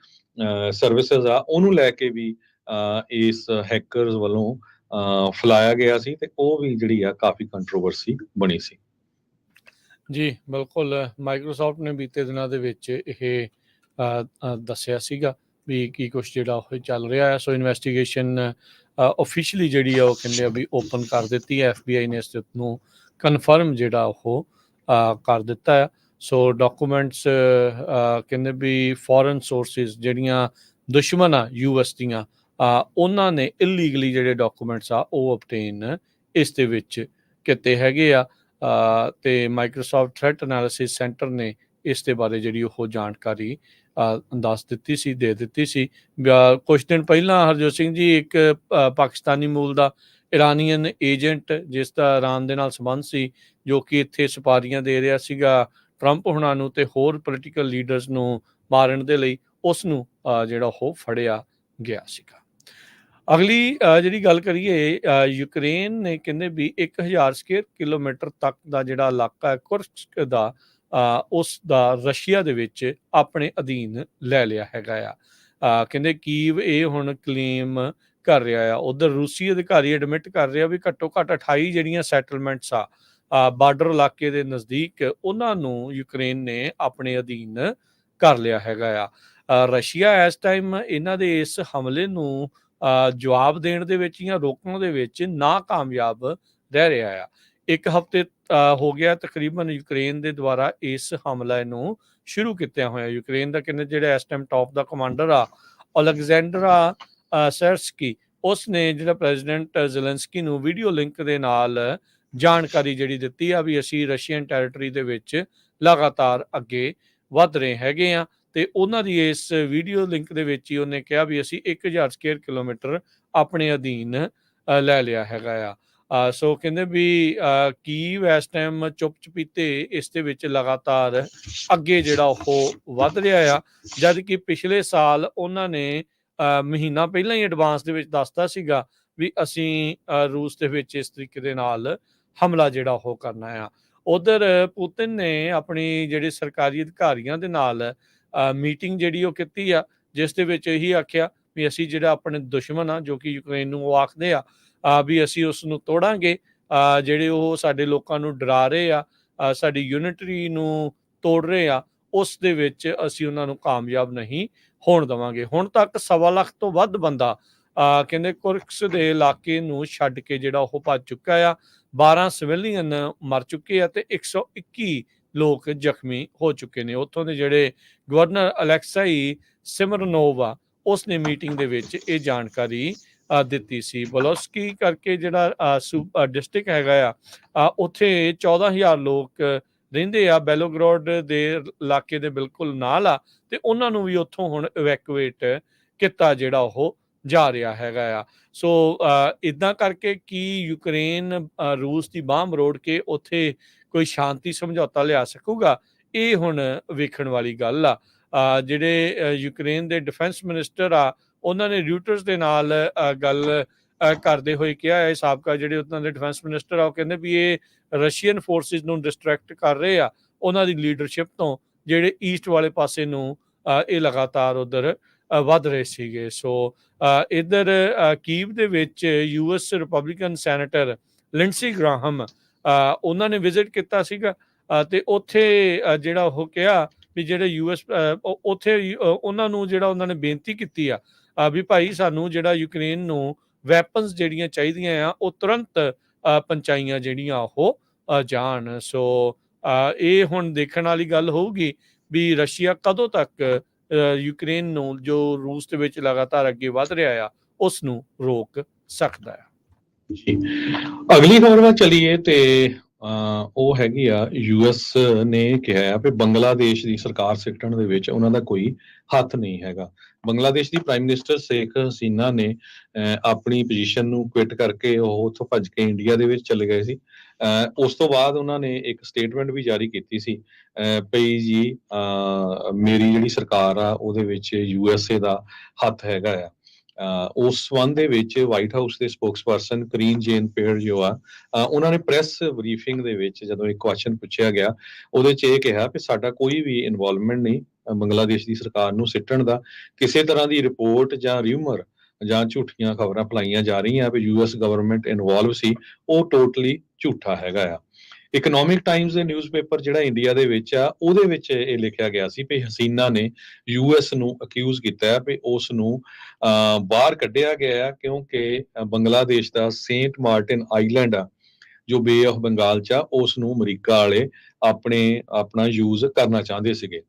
ਸਰਵਿਸਿਜ਼ ਆ ਉਹਨੂੰ ਲੈ ਕੇ ਵੀ ਇਸ ਹੈਕਰਸ ਵੱਲੋਂ ਫੈਲਾਇਆ ਗਿਆ ਸੀ ਤੇ ਉਹ ਵੀ ਜਿਹੜੀ ਆ ਕਾਫੀ ਕੰਟਰੋਵਰਸੀ ਬਣੀ ਸੀ। ਜੀ ਬਿਲਕੁਲ, ਮਾਈਕਰੋਸਾਫਟ ਨੇ ਬੀਤੇ ਦਿਨਾਂ ਦੇ ਵਿੱਚ ਇਹ ਦੱਸਿਆ ਸੀਗਾ ਵੀ ਕੀ ਕੁਛ ਜਿਹੜਾ ਉਹ ਚੱਲ ਰਿਹਾ ਹੈ। ਸੋ ਇਨਵੈਸਟੀਗੇਸ਼ਨ ਓਫੀਸ਼ੀਅਲੀ ਜਿਹੜੀ ਆ ਉਹ ਕਹਿੰਦੇ ਆ ਵੀ ਓਪਨ ਕਰ ਦਿੱਤੀ ਹੈ। FBI ਨੇ ਇਸ ਨੂੰ ਕਨਫਰਮ ਜਿਹੜਾ ਉਹ ਕਰ ਦਿੱਤਾ ਹੈ। ਸੋ ਡਾਕੂਮੈਂਟਸ ਕਹਿੰਦੇ ਵੀ ਫੋਰਨ ਸੋਰਸਿਸ ਜਿਹੜੀਆਂ ਦੁਸ਼ਮਣ ਆ US ਦੀਆਂ, ਉਹਨਾਂ ਨੇ ਇਲੀਗਲੀ ਜਿਹੜੇ ਡਾਕੂਮੈਂਟਸ ਆ ਉਹ ਓਬਟੇਨ ਇਸ ਦੇ ਵਿੱਚ ਕੀਤੇ ਹੈਗੇ ਆ। ਤੇ ਮਾਈਕਰੋਸਾਫਟ ਥ੍ਰੈਟ ਐਨਾਲਿਸਿਸ ਸੈਂਟਰ ਨੇ ਇਸ ਦੇ ਬਾਰੇ ਜਿਹੜੀ ਉਹ ਜਾਣਕਾਰੀ ਦੇ ਦਿੱਤੀ ਸੀ। ਕੁਝ ਦਿਨ ਪਹਿਲਾਂ ਹਰਜੋਤ ਸਿੰਘ ਜੀ, ਇੱਕ ਪਾਕਿਸਤਾਨੀ ਮੂਲ ਦਾ ਇਰਾਨੀਅਨ ਏਜੰਟ ਜਿਸ ਦਾ ਇਰਾਨ ਦੇ ਨਾਲ ਸੰਬੰਧ ਸੀ, ਜੋ ਕਿ ਇੱਥੇ ਸੁਪਾਰੀਆਂ ਦੇ ਰਿਹਾ ਸੀਗਾ ਟਰੰਪ ਹੁਣਾਂ ਨੂੰ ਤੇ ਹੋਰ ਪੋਲੀਟੀਕਲ ਲੀਡਰਸ ਨੂੰ ਮਾਰਨ ਦੇ ਲਈ, ਉਸ ਨੂੰ ਜਿਹੜਾ ਉਹ ਫੜਿਆ ਗਿਆ ਸੀਗਾ। ਅਗਲੀ ਜਿਹੜੀ ਗੱਲ ਕਰੀਏ, ਯੂਕਰੇਨ ਨੇ ਕਹਿੰਦੇ ਵੀ 1000 ਸਕੁਅਰ ਕਿਲੋਮੀਟਰ ਤੱਕ ਦਾ ਜਿਹੜਾ ਇਲਾਕਾ ਹੈ ਕੁਰਸਕ ਦਾ, ਉਸ ਦਾ ਰਸ਼ੀਆ ਦੇ ਵਿੱਚ ਆਪਣੇ ਅਧੀਨ ਲੈ ਲਿਆ ਹੈਗਾ ਆ। ਕਹਿੰਦੇ ਕੀਵ ਇਹ ਹੁਣ ਕਲੇਮ ਕਰ ਰਿਹਾ ਆ। ਉਧਰ ਰੂਸੀ ਅਧਿਕਾਰੀ ਐਡਮਿਟ ਕਰ ਰਿਹਾ ਵੀ ਘੱਟੋ ਘੱਟ 28 ਜਿਹੜੀਆਂ ਸੈਟਲਮੈਂਟਸ ਆ ਬਾਰਡਰ ਇਲਾਕੇ ਦੇ ਨਜ਼ਦੀਕ, ਉਹਨਾਂ ਨੂੰ ਯੂਕਰੇਨ ਨੇ ਆਪਣੇ ਅਧੀਨ ਕਰ ਲਿਆ ਹੈਗਾ ਆ। ਰਸ਼ੀਆ ਇਸ ਟਾਈਮ ਇਹਨਾਂ ਦੇ ਇਸ ਹਮਲੇ ਨੂੰ ਜਵਾਬ ਦੇਣ ਦੇ ਵਿੱਚ ਜਾਂ ਰੋਕਣ ਦੇ ਵਿੱਚ ਨਾਕਾਮਯਾਬ ਰਹਿ ਰਿਹਾ ਆ। ਇੱਕ ਹਫ਼ਤੇ ਹੋ ਗਿਆ ਤਕਰੀਬਨ ਯੂਕਰੇਨ ਦੇ ਦੁਆਰਾ ਇਸ ਹਮਲੇ ਨੂੰ ਸ਼ੁਰੂ ਕੀਤਿਆਂ ਹੋਇਆ। ਯੂਕਰੇਨ ਦਾ ਕਹਿੰਦੇ ਜਿਹੜਾ ਇਸ ਟਾਈਮ ਟੌਪ ਦਾ ਕਮਾਂਡਰ ਆ ਅਲੈਗਜ਼ੈਂਡਰਾ ਸਰਸਕੀ, ਉਸ ਨੇ ਜਿਹੜਾ ਪ੍ਰੈਜ਼ੀਡੈਂਟ ਜ਼ੈਲੈਂਸਕੀ ਨੂੰ ਵੀਡੀਓ ਲਿੰਕ ਦੇ ਨਾਲ ਜਾਣਕਾਰੀ ਜਿਹੜੀ ਦਿੱਤੀ ਆ ਵੀ ਅਸੀਂ ਰਸ਼ੀਅਨ ਟੈਰੀਟਰੀ ਦੇ ਵਿੱਚ ਲਗਾਤਾਰ ਅੱਗੇ ਵੱਧ ਰਹੇ ਹੈਗੇ ਆ। ਤੇ ਉਹਨਾਂ ਦੀ ਇਸ ਵੀਡੀਓ ਲਿੰਕ ਦੇ ਵਿੱਚ ਹੀ ਉਹਨੇ ਕਿਹਾ ਵੀ ਅਸੀਂ 1000 ਸਕੁਅਰ ਕਿਲੋਮੀਟਰ ਆਪਣੇ ਅਧੀਨ ਲੈ ਲਿਆ ਹੈਗਾ ਆ। ਸੋ ਕਹਿੰਦੇ ਵੀ ਕੀਵ ਇਸ ਟਾਈਮ ਚੁੱਪ ਚਪੀਤੇ ਇਸ ਦੇ ਵਿੱਚ ਲਗਾਤਾਰ ਅੱਗੇ ਜਿਹੜਾ ਉਹ ਵੱਧ ਰਿਹਾ ਆ, ਜਦ ਕਿ ਪਿਛਲੇ ਸਾਲ ਉਹਨਾਂ ਨੇ ਮਹੀਨਾ ਪਹਿਲਾਂ ਹੀ ਐਡਵਾਂਸ ਦੇ ਵਿੱਚ ਦੱਸਤਾ ਸੀਗਾ ਵੀ ਅਸੀਂ ਰੂਸ ਦੇ ਵਿੱਚ ਇਸ ਤਰੀਕੇ ਦੇ ਨਾਲ ਹਮਲਾ ਜਿਹੜਾ ਉਹ ਕਰਨਾ ਆ। ਉਧਰ ਪੁਤਿਨ ਨੇ ਆਪਣੀ ਜਿਹੜੇ ਸਰਕਾਰੀ ਅਧਿਕਾਰੀਆਂ ਦੇ ਨਾਲ ਮੀਟਿੰਗ ਜਿਹੜੀ ਉਹ ਕੀਤੀ ਆ, ਜਿਸ ਦੇ ਵਿੱਚ ਇਹੀ ਆਖਿਆ ਵੀ ਅਸੀਂ ਜਿਹੜਾ ਆਪਣੇ ਦੁਸ਼ਮਣ ਆ, ਜੋ ਕਿ ਯੂਕਰੇਨ ਨੂੰ ਉਹ ਆਖਦੇ ਆ ਵੀ ਅਸੀਂ ਉਸ ਨੂੰ ਤੋੜਾਂਗੇ, ਜਿਹੜੇ ਉਹ ਸਾਡੇ ਲੋਕਾਂ ਨੂੰ ਡਰਾ ਰਹੇ ਆ, ਸਾਡੀ ਯੂਨਿਟਰੀ ਨੂੰ ਤੋੜ ਰਹੇ ਆ, ਉਸ ਦੇ ਵਿੱਚ ਅਸੀਂ ਉਹਨਾਂ ਨੂੰ ਕਾਮਯਾਬ ਨਹੀਂ ਹੋਣ ਦੇਵਾਂਗੇ। ਹੁਣ ਤੱਕ 1.25 ਲੱਖ ਤੋਂ ਵੱਧ ਬੰਦਾ ਕਹਿੰਦੇ ਕੁਰਸਕ ਦੇ ਇਲਾਕੇ ਨੂੰ ਛੱਡ ਕੇ ਜਿਹੜਾ ਉਹ ਭੱਜ ਚੁੱਕਾ ਆ। 12 ਸਿਵਿਲੀਅਨ ਮਰ ਚੁੱਕੇ ਆ ਤੇ 121 ਲੋਕ ਜ਼ਖਮੀ ਹੋ ਚੁੱਕੇ ਨੇ। ਉੱਥੋਂ ਦੇ ਜਿਹੜੇ ਗਵਰਨਰ ਅਲੈਕਸਾਈ ਸਿਮਰਨੋਵ ਆ, ਉਸ ਨੇ ਮੀਟਿੰਗ ਦੇ ਵਿੱਚ ਇਹ ਜਾਣਕਾਰੀ ਦਿੱਤੀ ਸੀ। ਬਲੋਸਕੀ ਕਰਕੇ ਜਿਹੜਾ ਡਿਸਟ੍ਰਿਕਟ ਹੈਗਾ ਆ, ਉੱਥੇ 14,000 ਲੋਕ ਰਹਿੰਦੇ ਆ, ਬੈਲੋਗਰਾਡ ਦੇ ਇਲਾਕੇ ਦੇ ਬਿਲਕੁਲ ਨਾਲ ਆ, ਤੇ ਉਹਨਾਂ ਨੂੰ ਵੀ ਉੱਥੋਂ ਹੁਣ ਇਵੈਕੂਏਟ ਕੀਤਾ ਜਿਹੜਾ ਉਹ ਜਾ ਰਿਹਾ ਹੈਗਾ ਆ। ਸੋ ਇਦਾਂ ਕਰਕੇ ਕੀ ਯੂਕਰੇਨ ਰੂਸ ਦੀ ਬਾਂਹ ਮਰੋੜ ਕੇ ਉੱਥੇ ਕੋਈ ਸ਼ਾਂਤੀ ਸਮਝੌਤਾ ਲਿਆ ਸਕੂਗਾ, ਇਹ ਹੁਣ ਵੇਖਣ ਵਾਲੀ ਗੱਲ ਆ। ਜਿਹੜੇ ਯੂਕਰੇਨ ਦੇ ਡਿਫੈਂਸ ਮਿਨਿਸਟਰ ਆ, ਉਹਨਾਂ ਨੇ ਰਿਊਟਰਸ ਦੇ ਨਾਲ ਗੱਲ ਕਰਦੇ ਹੋਏ ਕਿਹਾ ਹੈ, ਸਾਬਕਾ ਜਿਹੜੇ ਉਹਨਾਂ ਦੇ ਡਿਫੈਂਸ ਮਿਨਿਸਟਰ ਆ, ਉਹ ਕਹਿੰਦੇ ਵੀ ਇਹ ਰਸ਼ੀਅਨ ਫੋਰਸਿਸ ਨੂੰ ਡਿਸਟਰੈਕਟ ਕਰ ਰਹੇ ਆ ਉਹਨਾਂ ਦੀ ਲੀਡਰਸ਼ਿਪ ਤੋਂ, ਜਿਹੜੇ ਈਸਟ ਵਾਲੇ ਪਾਸੇ ਨੂੰ ਇਹ ਲਗਾਤਾਰ ਉਧਰ ਵੱਧ ਰਹੇ ਸੀਗੇ। ਸੋ ਇੱਧਰ ਕੀਵ ਦੇ ਵਿੱਚ US ਰਿਪਬਲਿਕਨ ਸੈਨੇਟਰ ਲਿੰਡਸੀ ਗ੍ਰਾਹਮ, ਉਹਨਾਂ ਨੇ ਵਿਜ਼ਿਟ ਕੀਤਾ ਸੀਗਾ ਤੇ ਉੱਥੇ ਜਿਹੜਾ ਉਹ ਕਿਹਾ ਵੀ ਜਿਹੜੇ US ਉੱਥੇ ਉਹਨਾਂ ਨੂੰ ਜਿਹੜਾ ਉਹਨਾਂ ਨੇ ਬੇਨਤੀ ਕੀਤੀ ਆ ਵੀ ਭਾਈ ਸਾਨੂੰ ਜਿਹੜਾ ਯੂਕਰੇਨ ਨੂੰ ਵੈਪਨਸ ਜਿਹੜੀਆਂ ਚਾਹੀਦੀਆਂ ਆ ਉਹ ਤੁਰੰਤ ਪਹੁੰਚਾਈਆਂ ਜਿਹੜੀਆਂ ਉਹ ਜਾਣ। ਸੋ ਇਹ ਹੁਣ ਦੇਖਣ ਵਾਲੀ ਗੱਲ ਹੋਊਗੀ ਵੀ ਰਸ਼ੀਆ ਕਦੋਂ ਤੱਕ ਯੂਕਰੇਨ ਨੂੰ, ਜੋ ਰੂਸ ਦੇ ਵਿੱਚ ਲਗਾਤਾਰ ਅੱਗੇ ਵੱਧ ਰਿਹਾ ਆ, ਉਸ ਨੂੰ ਰੋਕ ਸਕਦਾ ਆ। ਜੀ ਅਗਲੀ ਖਬਰ ਵੱਲ ਚਲੀਏ ਤੇ ਉਹ ਹੈਗੀ ਆ US ਨੇ ਕਿਹਾ ਆ ਵੀ ਬੰਗਲਾਦੇਸ਼ ਦੀ ਸਰਕਾਰ ਸਿੱਟਣ ਦੇ ਵਿੱਚ ਉਹਨਾਂ ਦਾ ਕੋਈ ਹੱਥ ਨਹੀਂ ਹੈਗਾ। ਬੰਗਲਾਦੇਸ਼ ਦੀ ਪ੍ਰਾਈਮ ਮਿਨਿਸਟਰ ਸ਼ੇਖ ਹਸੀਨਾ ਨੇ ਆਪਣੀ ਪੋਜੀਸ਼ਨ ਨੂੰ ਕੁਇਟ ਕਰਕੇ ਉਹ ਉੱਥੋਂ ਭੱਜ ਕੇ ਇੰਡੀਆ ਦੇ ਵਿੱਚ ਚਲੇ ਗਏ ਸੀ। ਉਸ ਤੋਂ ਬਾਅਦ ਉਹਨਾਂ ਨੇ ਇੱਕ ਸਟੇਟਮੈਂਟ ਵੀ ਜਾਰੀ ਕੀਤੀ ਸੀ ਭਈ ਜੀ ਮੇਰੀ ਜਿਹੜੀ ਸਰਕਾਰ ਆ ਉਹਦੇ ਵਿੱਚ USA ਦਾ ਹੱਥ ਹੈਗਾ ਆ। ਉਸ ਸੰਬੰਧ ਦੇ ਵਿੱਚ ਵਾਈਟ ਹਾਊਸ ਦੇ ਸਪੋਕਸਪਰਸਨ ਕਰੀਨ ਜੇਨ ਪੀਅਰ ਜੋ ਆ ਉਹਨਾਂ ਨੇ ਪ੍ਰੈਸ ਬਰੀਫਿੰਗ ਦੇ ਵਿੱਚ ਜਦੋਂ ਇੱਕ ਕੁਐਸਚਨ ਪੁੱਛਿਆ ਗਿਆ ਉਹਦੇ 'ਚ ਇਹ ਕਿਹਾ ਕਿ ਸਾਡਾ ਕੋਈ ਵੀ ਇਨਵੋਲਵਮੈਂਟ ਨਹੀਂ ਬੰਗਲਾਦੇਸ਼ ਦੀ ਸਰਕਾਰ ਨੂੰ ਸਿੱਟਣ ਦਾ। ਕਿਸੇ ਤਰ੍ਹਾਂ ਦੀ ਰਿਪੋਰਟ ਜਾਂ ਰਿਊਮਰ ਜਾਂ ਝੂਠੀਆਂ ਖਬਰਾਂ ਫੈਲਾਈਆਂ ਜਾ ਰਹੀਆਂ ਵੀ US ਗਵਰਨਮੈਂਟ ਇਨਵੋਲਵ ਸੀ, ਉਹ ਟੋਟਲੀ ਝੂਠਾ ਹੈਗਾ ਆ। ਇਕਨੋਮਿਕ ਟਾਈਮਜ਼ ਦੇ ਨਿਊਜ਼ਪੇਪਰ ਜਿਹੜਾ ਇੰਡੀਆ ਦੇ ਵਿੱਚ ਆ ਉਹਦੇ ਵਿੱਚ ਇਹ ਲਿਖਿਆ ਗਿਆ ਸੀ ਵੀ ਹਸੀਨਾ ਨੇ US ਨੂੰ ਅਕਿਊਜ਼ ਕੀਤਾ ਹੈ ਵੀ ਉਸ ਨੂੰ ਬਾਹਰ ਕੱਢਿਆ ਗਿਆ ਹੈ ਕਿਉਂਕਿ ਬੰਗਲਾਦੇਸ਼ ਦਾ ਸੇਂਟ ਮਾਰਟਿਨ ਆਈਲੈਂਡ ਆ ਜੋ ਬੇ ਆਫ ਬੰਗਾਲ ਚ ਆ ਉਸ ਨੂੰ ਅਮਰੀਕਾ ਵਾਲੇ ਆਪਣਾ ਯੂਜ਼ ਕਰਨਾ ਚਾਹੁੰਦੇ ਸੀਗੇ।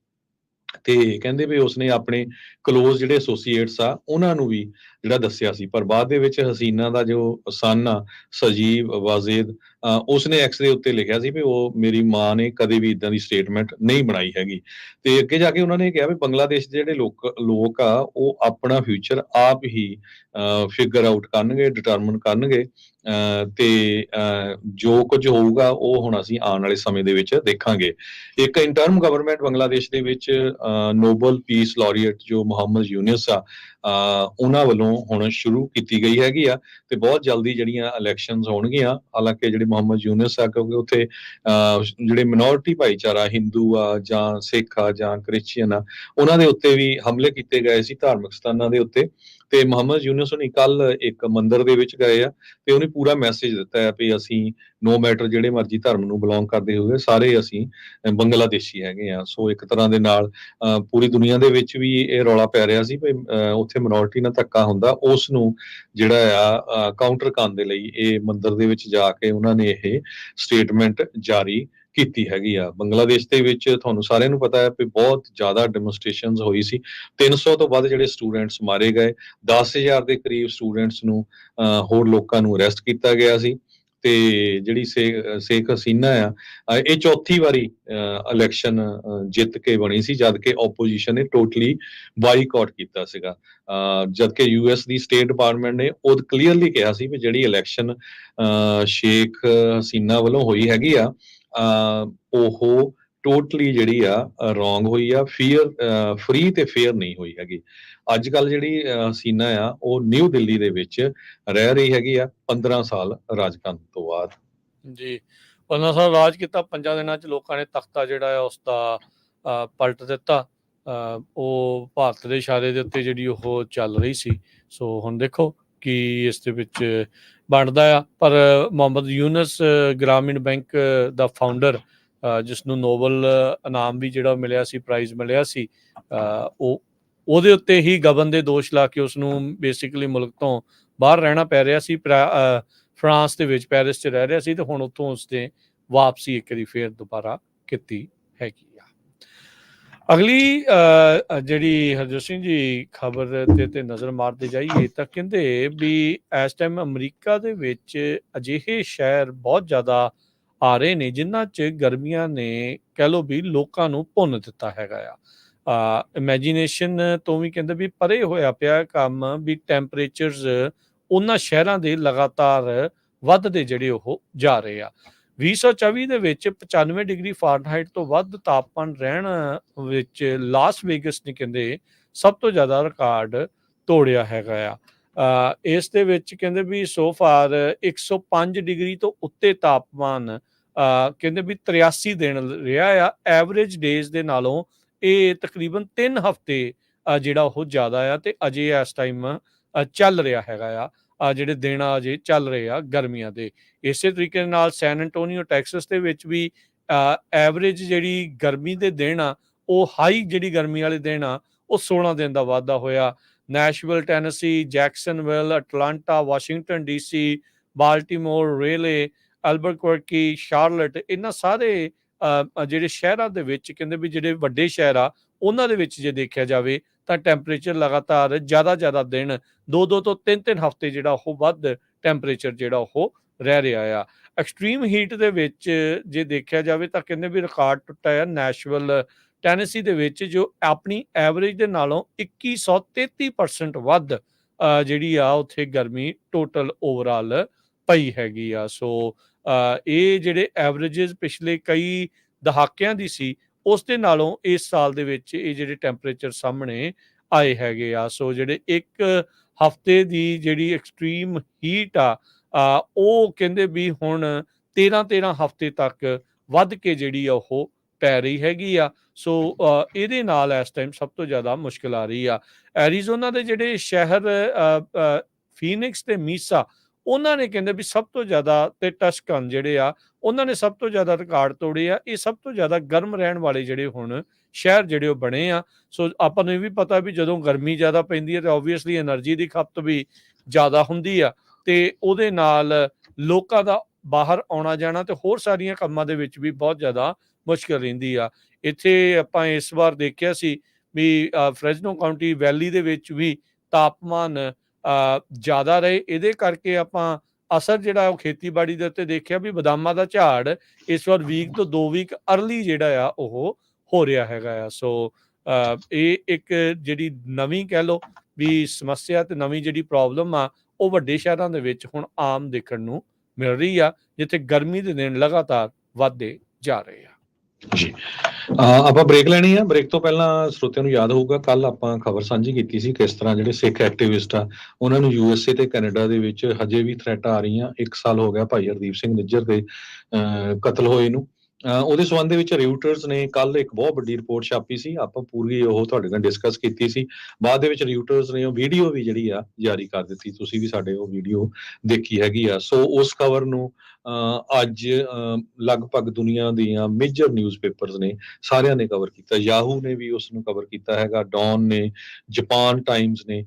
ਤੇ ਕਹਿੰਦੇ ਵੀ ਉਸਨੇ ਆਪਣੇ ਕਲੋਜ਼ ਜਿਹੜੇ ਐਸੋਸੀਏਟਸ ਆ ਉਹਨਾਂ ਨੂੰ ਵੀ ਜਿਹੜਾ ਦੱਸਿਆ ਸੀ, ਪਰ ਬਾਅਦ ਦੇ ਵਿੱਚ ਹਸੀਨਾ ਦਾ ਜੋ ਸਨ ਆ ਸਜੀਵ ਵਾਜ਼ੇਦ ਉਸਨੇ ਐਕਸ ਦੇ ਉੱਤੇ ਲਿਖਿਆ ਸੀ ਵੀ ਉਹ ਮੇਰੀ ਮਾਂ ਨੇ ਕਦੇ ਵੀ ਇਦਾਂ ਦੀ ਸਟੇਟਮੈਂਟ ਨਹੀਂ ਬਣਾਈ ਹੈਗੀ। ਤੇ ਅੱਗੇ ਜਾ ਕੇ ਉਹਨਾਂ ਨੇ ਕਿਹਾ ਵੀ ਬੰਗਲਾਦੇਸ਼ ਦੇ ਜਿਹੜੇ ਲੋਕ ਆ ਉਹ ਆਪਣਾ ਫਿਊਚਰ ਆਪ ਹੀ ਫਿਗਰ ਆਊਟ ਕਰਨਗੇ, ਡਿਟਰਮਨ ਕਰਨਗੇ ਤੇ ਜੋ ਕੁਝ ਹੋਊਗਾ ਉਹ ਹੁਣ ਅਸੀਂ ਆਉਣ ਵਾਲੇ ਸਮੇਂ ਦੇ ਵਿੱਚ ਦੇਖਾਂਗੇ। ਇੱਕ ਇੰਟਰਮ ਗਵਰਨਮੈਂਟ ਬੰਗਲਾਦੇਸ਼ ਦੇ ਵਿੱਚ ਨੋਬਲ ਪੀਸ ਲਾਰੀਏਟ ਜੋ ਮੁਹੰਮਦ ਯੂਨਸ ਆ ਉਹਨਾਂ ਵੱਲੋਂ ਹੁਣ ਸ਼ੁਰੂ ਕੀਤੀ ਗਈ ਹੈਗੀ ਆ ਤੇ ਬਹੁਤ ਜਲਦੀ ਜਿਹੜੀਆਂ ਇਲੈਕਸ਼ਨਸ ਹੋਣਗੀਆਂ। ਹਾਲਾਂਕਿ ਜਿਹੜੇ ਮੁਹੰਮਦ ਯੂਨਸ ਆ ਕਿਉਂਕਿ ਉੱਥੇ ਜਿਹੜੇ ਮਿਨੋਰਿਟੀ ਭਾਈਚਾਰਾ ਹਿੰਦੂ ਆ ਜਾਂ ਸਿੱਖ ਆ ਜਾਂ ਕ੍ਰਿਸਚੀਅਨ ਆ ਉਹਨਾਂ ਦੇ ਉੱਤੇ ਵੀ ਹਮਲੇ ਕੀਤੇ ਗਏ ਸੀ ਧਾਰਮਿਕ ਸਥਾਨਾਂ ਦੇ ਉੱਤੇ। ਤੇ ਮੁਹੰਮਦ ਯੂਨਸ ਨੇ ਕੱਲ ਇੱਕ ਮੰਦਿਰ ਦੇ ਵਿੱਚ ਗਏ ਆ ਤੇ ਉਹਨੇ ਪੂਰਾ ਮੈਸੇਜ ਦਿੱਤਾ ਹੈ ਵੀ ਅਸੀਂ ਨੋ ਮੈਟਰ ਜਿਹੜੇ ਮਰਜ਼ੀ ਧਰਮ ਨੂੰ ਬਿਲੋਂਗ ਕਰਦੇ ਹੋਏ ਸਾਰੇ ਅਸੀਂ ਬੰਗਲਾਦੇਸ਼ੀ ਹੈਗੇ ਆ। ਸੋ ਇੱਕ ਤਰ੍ਹਾਂ ਦੇ ਨਾਲ ਪੂਰੀ ਦੁਨੀਆ ਦੇ ਵਿੱਚ ਵੀ ਇਹ ਰੌਲਾ ਪੈ ਰਿਹਾ ਸੀ ਵੀ ਉੱਥੇ ਮਿਨੋਰਿਟੀ ਨਾਲ ਧੱਕਾ ਹੁੰਦਾ, ਉਸ ਨੂੰ ਜਿਹੜਾ ਆ ਕਾਊਂਟਰ ਕਰਨ ਦੇ ਲਈ ਇਹ ਮੰਦਿਰ ਦੇ ਵਿੱਚ ਜਾ ਕੇ ਉਹਨਾਂ ਨੇ ਇਹ ਸਟੇਟਮੈਂਟ ਜਾਰੀ ਕੀਤੀ ਹੈਗੀ ਆ। ਬੰਗਲਾਦੇਸ਼ ਦੇ ਵਿੱਚ ਤੁਹਾਨੂੰ ਸਾਰਿਆਂ ਨੂੰ ਪਤਾ ਹੈ ਕਿ ਬਹੁਤ ਜ਼ਿਆਦਾ ਡੈਮੋਨਸਟ੍ਰੇਸ਼ਨਸ ਹੋਈ ਸੀ, 300 ਤੋਂ ਵੱਧ ਜਿਹੜੇ ਸਟੂਡੈਂਟਸ ਮਾਰੇ ਗਏ, 10,000 ਦੇ ਕਰੀਬ ਸਟੂਡੈਂਟਸ ਨੂੰ ਹੋਰ ਲੋਕਾਂ ਨੂੰ ਅਰੈਸਟ ਕੀਤਾ ਗਿਆ ਸੀ। ਤੇ ਜਿਹੜੀ ਸ਼ੇਖ ਹਸੀਨਾ ਆ ਇਹ ਚੌਥੀ ਵਾਰੀ ਇਲੈਕਸ਼ਨ ਜਿੱਤ ਕੇ ਬਣੀ ਸੀ ਜਦ ਕਿ ਆਪੋਜੀਸ਼ਨ ਨੇ ਟੋਟਲੀ ਬਾਈਕਾਟ ਕੀਤਾ ਸੀਗਾ। ਜਦ ਕਿ US ਦੀ ਸਟੇਟ ਡਿਪਾਰਟਮੈਂਟ ਨੇ ਉਹ ਕਲੀਅਰਲੀ ਕਿਹਾ ਸੀ ਵੀ ਜਿਹੜੀ ਇਲੈਕਸ਼ਨ ਸ਼ੇਖ ਹਸੀਨਾ ਵੱਲੋਂ ਹੋਈ ਹੈਗੀ ਆ ਉਹ ਟੋਟਲੀ ਜਿਹੜੀ ਆ ਰੋਂਗ ਹੋਈ ਆ, ਫ੍ਰੀ ਤੇ ਫੇਅਰ ਨਹੀਂ ਹੋਈ ਹੈਗੀ। ਅੱਜ ਕੱਲ ਜਿਹੜੀ ਹਸੀਨਾ ਆ ਉਹ ਨਿਊ ਦਿੱਲੀ ਦੇ ਵਿੱਚ ਰਹਿ ਰਹੀ ਹੈਗੀ ਆ 15 ਸਾਲ ਰਾਜ ਕਰਨ ਤੋਂ ਬਾਅਦ। ਜੀ 15 ਸਾਲ ਰਾਜ ਕੀਤਾ, 5 ਦਿਨਾਂ ਚ ਲੋਕਾਂ ਨੇ ਤਖਤਾ ਜਿਹੜਾ ਆ ਉਸਦਾ ਪਲਟ ਦਿੱਤਾ। ਉਹ ਭਾਰਤ ਦੇ ਇਸ਼ਾਰੇ ਦੇ ਉੱਤੇ ਜਿਹੜੀ ਉਹ ਚੱਲ ਰਹੀ ਸੀ। ਸੋ ਹੁਣ ਦੇਖੋ ਕੀ ਇਸ ਦੇ ਵਿੱਚ ਬਣਦਾ ਆ। ਪਰ ਮੁਹੰਮਦ ਯੂਨਸ ਗ੍ਰਾਮੀਣ ਬੈਂਕ ਦਾ ਫਾਊਂਡਰ ਜਿਸ ਨੂੰ ਨੋਬਲ ਇਨਾਮ ਵੀ ਜਿਹੜਾ ਮਿਲਿਆ ਸੀ, ਪ੍ਰਾਈਜ਼ ਮਿਲਿਆ ਸੀ, ਉਹਦੇ ਉੱਤੇ ਹੀ ਗਬਨ ਦੇ ਦੋਸ਼ ਲਾ ਕੇ ਉਸ ਨੂੰ ਬੇਸਿਕਲੀ ਮੁਲਕ ਤੋਂ ਬਾਹਰ ਰਹਿਣਾ ਪੈ ਰਿਹਾ ਸੀ। ਫਰਾਂਸ ਦੇ ਵਿੱਚ ਪੈਰਿਸ 'ਚ ਰਹਿ ਰਿਹਾ ਸੀ ਤੇ ਹੁਣ ਉੱਥੋਂ ਉਸਨੇ ਵਾਪਸੀ ਇੱਕ ਵਾਰੀ ਫੇਰ ਦੁਬਾਰਾ ਕੀਤੀ ਹੈਗੀ ਆ। ਅਗਲੀ ਜਿਹੜੀ ਹਰਜੋਤ ਸਿੰਘ ਜੀ ਖਬਰ ਤੇ ਨਜ਼ਰ ਮਾਰਦੇ ਜਾਈਏ ਤਾਂ ਕਹਿੰਦੇ ਵੀ ਇਸ ਟਾਈਮ ਅਮਰੀਕਾ ਦੇ ਵਿੱਚ ਅਜਿਹੇ ਸ਼ਹਿਰ ਬਹੁਤ ਜ਼ਿਆਦਾ ਆ ਰਹੇ ਨੇ ਜਿਨ੍ਹਾਂ 'ਚ ਗਰਮੀਆਂ ਨੇ ਕਹਿ ਲਓ ਵੀ ਲੋਕਾਂ ਨੂੰ ਭੁੰਨ ਦਿੱਤਾ ਹੈਗਾ ਆ। ਇਮੈਜੀਨੇਸ਼ਨ ਤੋਂ ਵੀ ਕਹਿੰਦੇ ਵੀ ਪਰੇ ਹੋਇਆ ਪਿਆ ਕੰਮ ਵੀ ਟੈਂਪਰੇਚਰਸ ਉਹਨਾਂ ਸ਼ਹਿਰਾਂ ਦੇ ਲਗਾਤਾਰ ਵੱਧਦੇ ਜਿਹੜੇ ਉਹ ਜਾ ਰਹੇ ਆ। 2024 ਦੇ ਵਿੱਚ 95 ਡਿਗਰੀ ਫਾਰਨਹਾਈਟ ਤੋਂ ਵੱਧ ਤਾਪਮਾਨ ਰਹਿਣ ਵਿੱਚ ਲਾਸ ਵੇਗਸ ਨੇ ਕਹਿੰਦੇ ਸਭ ਤੋਂ ਜ਼ਿਆਦਾ ਰਿਕਾਰਡ ਤੋੜਿਆ ਹੈਗਾ ਆ। ਇਸ ਦੇ ਵਿੱਚ ਕਹਿੰਦੇ ਵੀ ਸੋ ਫਾਰ 105 ਡਿਗਰੀ ਤੋਂ ਉੱਤੇ ਤਾਪਮਾਨ ਕਹਿੰਦੇ ਵੀ 83 ਦਿਨ ਰਿਹਾ ਆ। ਐਵਰੇਜ ਡੇਜ਼ ਦੇ ਨਾਲੋਂ ਇਹ ਤਕਰੀਬਨ 3 ਹਫ਼ਤੇ ਜਿਹੜਾ ਉਹ ਜ਼ਿਆਦਾ ਆ ਤੇ ਅਜੇ ਇਸ ਟਾਈਮ ਚੱਲ ਰਿਹਾ ਹੈਗਾ ਆ। ਜਿਹੜੇ ਦਿਨ ਅਜੇ ਚੱਲ ਰਹੇ ਆ ਗਰਮੀਆਂ ਦੇ। ਇਸੇ ਤਰੀਕੇ ਨਾਲ ਸੈਨ ਐਂਟੋਨੀਓ ਟੈਕਸਸ ਦੇ ਵਿੱਚ ਵੀ ਐਵਰੇਜ ਜਿਹੜੀ ਗਰਮੀ ਦੇ ਦਿਨ ਆ ਉਹ ਹਾਈ ਜਿਹੜੀ ਗਰਮੀ ਵਾਲੇ ਦਿਨ ਆ ਉਹ 16 ਦਿਨ ਦਾ ਵਾਧਾ ਹੋਇਆ। Nashville, Tennessee, Jacksonville, Atlanta, Washington DC, Baltimore, Raleigh, Albuquerque, Charlotte, ਇਹਨਾਂ ਸਾਰੇ ਜਿਹੜੇ ਸ਼ਹਿਰਾਂ ਦੇ ਵਿੱਚ ਕਹਿੰਦੇ ਵੀ ਜਿਹੜੇ ਵੱਡੇ ਸ਼ਹਿਰ ਆ ਉਹਨਾਂ ਦੇ ਵਿੱਚ ਜੇ ਦੇਖਿਆ ਜਾਵੇ ਤਾਂ ਟੈਂਪਰੇਚਰ ਲਗਾਤਾਰ ਜ਼ਿਆਦਾ ਦਿਨ 2 ਤੋਂ 3 ਹਫ਼ਤੇ ਜਿਹੜਾ ਉਹ ਵੱਧ ਟੈਂਪਰੇਚਰ ਜਿਹੜਾ ਉਹ ਰਹਿ ਰਿਹਾ ਆ। ਐਕਸਟ੍ਰੀਮ ਹੀਟ ਦੇ ਵਿੱਚ ਜੇ ਦੇਖਿਆ ਜਾਵੇ ਤਾਂ ਕਹਿੰਦੇ ਵੀ ਰਿਕਾਰਡ ਟੁੱਟਾ ਆ ਨੈਸ਼ਵਿਲ, ਟੈਨੇਸੀ ਦੇ ਵਿੱਚ, ਜੋ ਆਪਣੀ ਐਵਰੇਜ ਦੇ ਨਾਲੋਂ 2133% ਵੱਧ ਜਿਹੜੀ ਆ ਉੱਥੇ ਗਰਮੀ ਟੋਟਲ ਓਵਰਆਲ ਪਈ ਹੈਗੀ ਆ। ਸੋ ਇਹ ਜਿਹੜੇ ਐਵਰੇਜਸ ਪਿਛਲੇ ਕਈ ਦਹਾਕਿਆਂ ਦੀ ਸੀ, ਉਸ ਦੇ ਨਾਲੋਂ ਇਸ ਸਾਲ ਦੇ ਵਿੱਚ ਇਹ ਜਿਹੜੇ ਟੈਂਪਰੇਚਰ ਸਾਹਮਣੇ ਆਏ ਹੈਗੇ ਆ। ਸੋ ਜਿਹੜੇ ਇੱਕ ਹਫ਼ਤੇ ਦੀ ਜਿਹੜੀ ਐਕਸਟ੍ਰੀਮ ਹੀਟ ਆ, ਉਹ ਕਹਿੰਦੇ ਵੀ ਹੁਣ 13-13 ਹਫ਼ਤੇ ਤੱਕ ਵੱਧ ਕੇ ਜਿਹੜੀ ਆ ਉਹ ਪੈ ਰਹੀ ਹੈਗੀ ਆ। ਸੋ ਇਹਦੇ ਨਾਲ ਇਸ ਟਾਈਮ ਸਭ ਤੋਂ ਜ਼ਿਆਦਾ ਮੁਸ਼ਕਿਲ ਆ ਰਹੀ ਆ। ਐਰੀਜ਼ੋਨਾ ਦੇ ਜਿਹੜੇ ਸ਼ਹਿਰ ਫੀਨਿਕਸ ਤੇ ਮੀਸਾ, ਉਹਨਾਂ ਨੇ ਕਹਿੰਦੇ ਵੀ ਸਭ ਤੋਂ ਜ਼ਿਆਦਾ, ਤੇ ਟਸਕਨ ਜਿਹੜੇ ਆ, ਉਹਨਾਂ ਨੇ ਸਭ ਤੋਂ ਜ਼ਿਆਦਾ ਰਿਕਾਰਡ ਤੋੜੇ ਆ। ਇਹ ਸਭ ਤੋਂ ਜ਼ਿਆਦਾ ਗਰਮ ਰਹਿਣ ਵਾਲੇ ਜਿਹੜੇ ਹੁਣ ਸ਼ਹਿਰ ਜਿਹੜੇ ਉਹ ਬਣੇ ਆ। ਸੋ ਆਪਾਂ ਨੂੰ ਇਹ ਵੀ ਪਤਾ ਵੀ ਜਦੋਂ ਗਰਮੀ ਜ਼ਿਆਦਾ ਪੈਂਦੀ ਹੈ ਤਾਂ ਓਬਵੀਅਸਲੀ એનર્ਜੀ ਦੀ ਖਪਤ ਵੀ ਜ਼ਿਆਦਾ ਹੁੰਦੀ ਆ, ਤੇ ਉਹਦੇ ਨਾਲ ਲੋਕਾਂ ਦਾ ਬਾਹਰ ਆਉਣਾ ਜਾਣਾ ਤੇ ਹੋਰ ਸਾਰੀਆਂ ਕੰਮਾਂ ਦੇ ਵਿੱਚ ਵੀ ਬਹੁਤ ਜ਼ਿਆਦਾ ਮੁਸ਼ਕਿਲ ਰਹਿੰਦੀ ਆ। ਇੱਥੇ ਆਪਾਂ ਇਸ ਵਾਰ ਦੇਖਿਆ ਸੀ ਵੀ ਫਰੈਜ਼ਨੋ ਕਾਉਂਟੀ ਵੈਲੀ ਦੇ ਵਿੱਚ ਵੀ ਤਾਪਮਾਨ ਜ਼ਿਆਦਾ ਰਹੇ। ਇਹਦੇ ਕਰਕੇ ਆਪਾਂ ਅਸਰ ਜਿਹੜਾ ਉਹ ਖੇਤੀਬਾੜੀ ਦੇ ਉੱਤੇ ਦੇਖਿਆ ਵੀ ਬਦਾਮਾਂ ਦਾ ਝਾੜ ਇਸ ਵਾਰ ਵੀਕ ਤੋਂ 2 ਵੀਕ ਅਰਲੀ ਜਿਹੜਾ ਆ ਉਹ ਹੋ ਰਿਹਾ ਹੈਗਾ ਆ। ਸੋ ਇਹ ਇੱਕ ਜਿਹੜੀ ਨਵੀਂ ਕਹਿ ਲਓ ਵੀ ਸਮੱਸਿਆ ਤੇ ਨਵੀਂ ਜਿਹੜੀ ਪ੍ਰੋਬਲਮ ਆ, ਉਹ ਵੱਡੇ ਸ਼ਹਿਰਾਂ ਦੇ ਵਿੱਚ ਹੁਣ ਆਮ ਦੇਖਣ ਨੂੰ ਮਿਲ ਰਹੀ ਆ, ਜਿੱਥੇ ਗਰਮੀ ਦੇ ਦਿਨ ਲਗਾਤਾਰ ਵੱਧਦੇ ਜਾ ਰਹੇ ਆ। ਜੀ। ਆਪਾਂ ਬ੍ਰੇਕ ਲੈਣੀ ਆ। ਬ੍ਰੇਕ ਤੋਂ ਪਹਿਲਾਂ ਸਰੋਤਿਆਂ ਨੂੰ ਯਾਦ ਹੋਊਗਾ, ਕੱਲ ਆਪਾਂ ਖਬਰ ਸਾਂਝੀ ਕੀਤੀ ਸੀ ਕਿਸ ਤਰ੍ਹਾਂ ਜਿਹੜੇ ਸਿੱਖ ਐਕਟਿਵਿਸਟ ਆ, ਉਹਨਾਂ ਨੂੰ USA ਤੇ ਕੈਨੇਡਾ ਦੇ ਵਿੱਚ ਹਜੇ ਵੀ ਥ੍ਰੈਟ ਆ ਰਹੀਆਂ। 1 ਸਾਲ ਹੋ ਗਿਆ ਭਾਈ ਹਰਦੀਪ ਸਿੰਘ ਨਿੱਜਰ ਦੇ ਕਤਲ ਹੋਏ ਨੂੰ। ਉਹਦੇ ਸੰਬੰਧ ਦੇ ਵਿੱਚ ਰਿਊਟਰਸ ਨੇ ਕੱਲ ਇੱਕ ਬਹੁਤ ਵੱਡੀ ਰਿਪੋਰਟ ਛਾਪੀ ਸੀ। ਆਪਾਂ ਪੂਰੀ ਉਹ ਤੁਹਾਡੇ ਨਾਲ ਡਿਸਕਸ ਕੀਤੀ ਸੀ। ਬਾਅਦ ਦੇ ਵਿੱਚ ਰਿਊਟਰਸ ਨੇ ਉਹ ਵੀਡੀਓ ਵੀ ਜਿਹੜੀ ਆ ਜਾਰੀ ਕਰ ਦਿੱਤੀ। ਤੁਸੀਂ ਵੀ ਸਾਡੇ ਉਹ ਵੀਡੀਓ ਦੇਖੀ ਹੈਗੀ ਆ। ਸੋ ਉਸ ਖਬਰ ਨੂੰ ਅੱਜ ਲਗਭਗ ਦੁਨੀਆ ਦੀਆਂ ਮੇਜਰ ਨਿਊਜ਼ਪੇਪਰਸ ਨੇ ਸਾਰਿਆਂ ਨੇ ਕਵਰ ਕੀਤਾ। ਯਾਹੂ ਨੇ ਵੀ ਉਸ ਨੂੰ ਕਵਰ ਕੀਤਾ ਹੈਗਾ, ਡੌਨ ਨੇ, ਜਾਪਾਨ ਟਾਈਮਸ ਨੇ।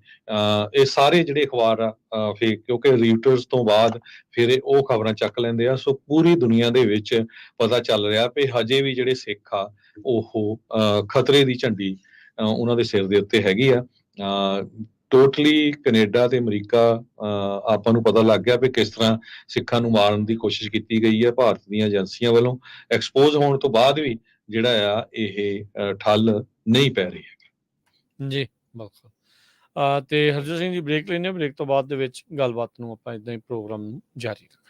ਇਹ ਸਾਰੇ ਜਿਹੜੇ ਅਖਬਾਰ ਆ ਫੇਕ, ਕਿਉਂਕਿ ਰਿਊਟਰਸ ਤੋਂ ਬਾਅਦ ਫਿਰ ਉਹ ਖਬਰਾਂ ਚੱਕ ਲੈਂਦੇ ਆ। ਸੋ ਪੂਰੀ ਦੁਨੀਆ ਦੇ ਵਿੱਚ ਪਤਾ ਚੱਲ ਰਿਹਾ ਵੀ ਹਜੇ ਵੀ ਜਿਹੜੇ ਸਿੱਖ ਆ ਉਹ ਖਤਰੇ ਦੀ ਝੰਡੀ ਉਹਨਾਂ ਦੇ ਸਿਰ ਦੇ ਉੱਤੇ ਹੈਗੀ ਆ। ਟੋਟਲੀ ਕੈਨੇਡਾ ਤੇ ਅਮਰੀਕਾ, ਆਪਾਂ ਨੂੰ ਪਤਾ ਲੱਗ ਗਿਆ ਵੀ ਕਿਸ ਤਰ੍ਹਾਂ ਸਿੱਖਾਂ ਨੂੰ ਮਾਰਨ ਦੀ ਕੋਸ਼ਿਸ਼ ਕੀਤੀ ਗਈ ਹੈ ਭਾਰਤ ਦੀਆਂ ਏਜੰਸੀਆਂ ਵੱਲੋਂ। ਐਕਸਪੋਜ਼ ਹੋਣ ਤੋਂ ਬਾਅਦ ਵੀ ਜਿਹੜਾ ਆ ਇਹ ਠੱਲ ਨਹੀਂ ਪੈ ਰਹੀ ਹੈ। ਜੀ ਬਿਲਕੁਲ। ਤੇ ਹਰਜੋਤ ਸਿੰਘ ਜੀ, ਬ੍ਰੇਕ ਲੈਂਦੇ ਹਾਂ। ਬ੍ਰੇਕ ਤੋਂ ਬਾਅਦ ਦੇ ਵਿੱਚ ਗੱਲਬਾਤ ਨੂੰ ਆਪਾਂ ਇਦਾਂ ਹੀ ਪ੍ਰੋਗਰਾਮ ਨੂੰ ਜਾਰੀ ਰੱਖਾਂਗੇ।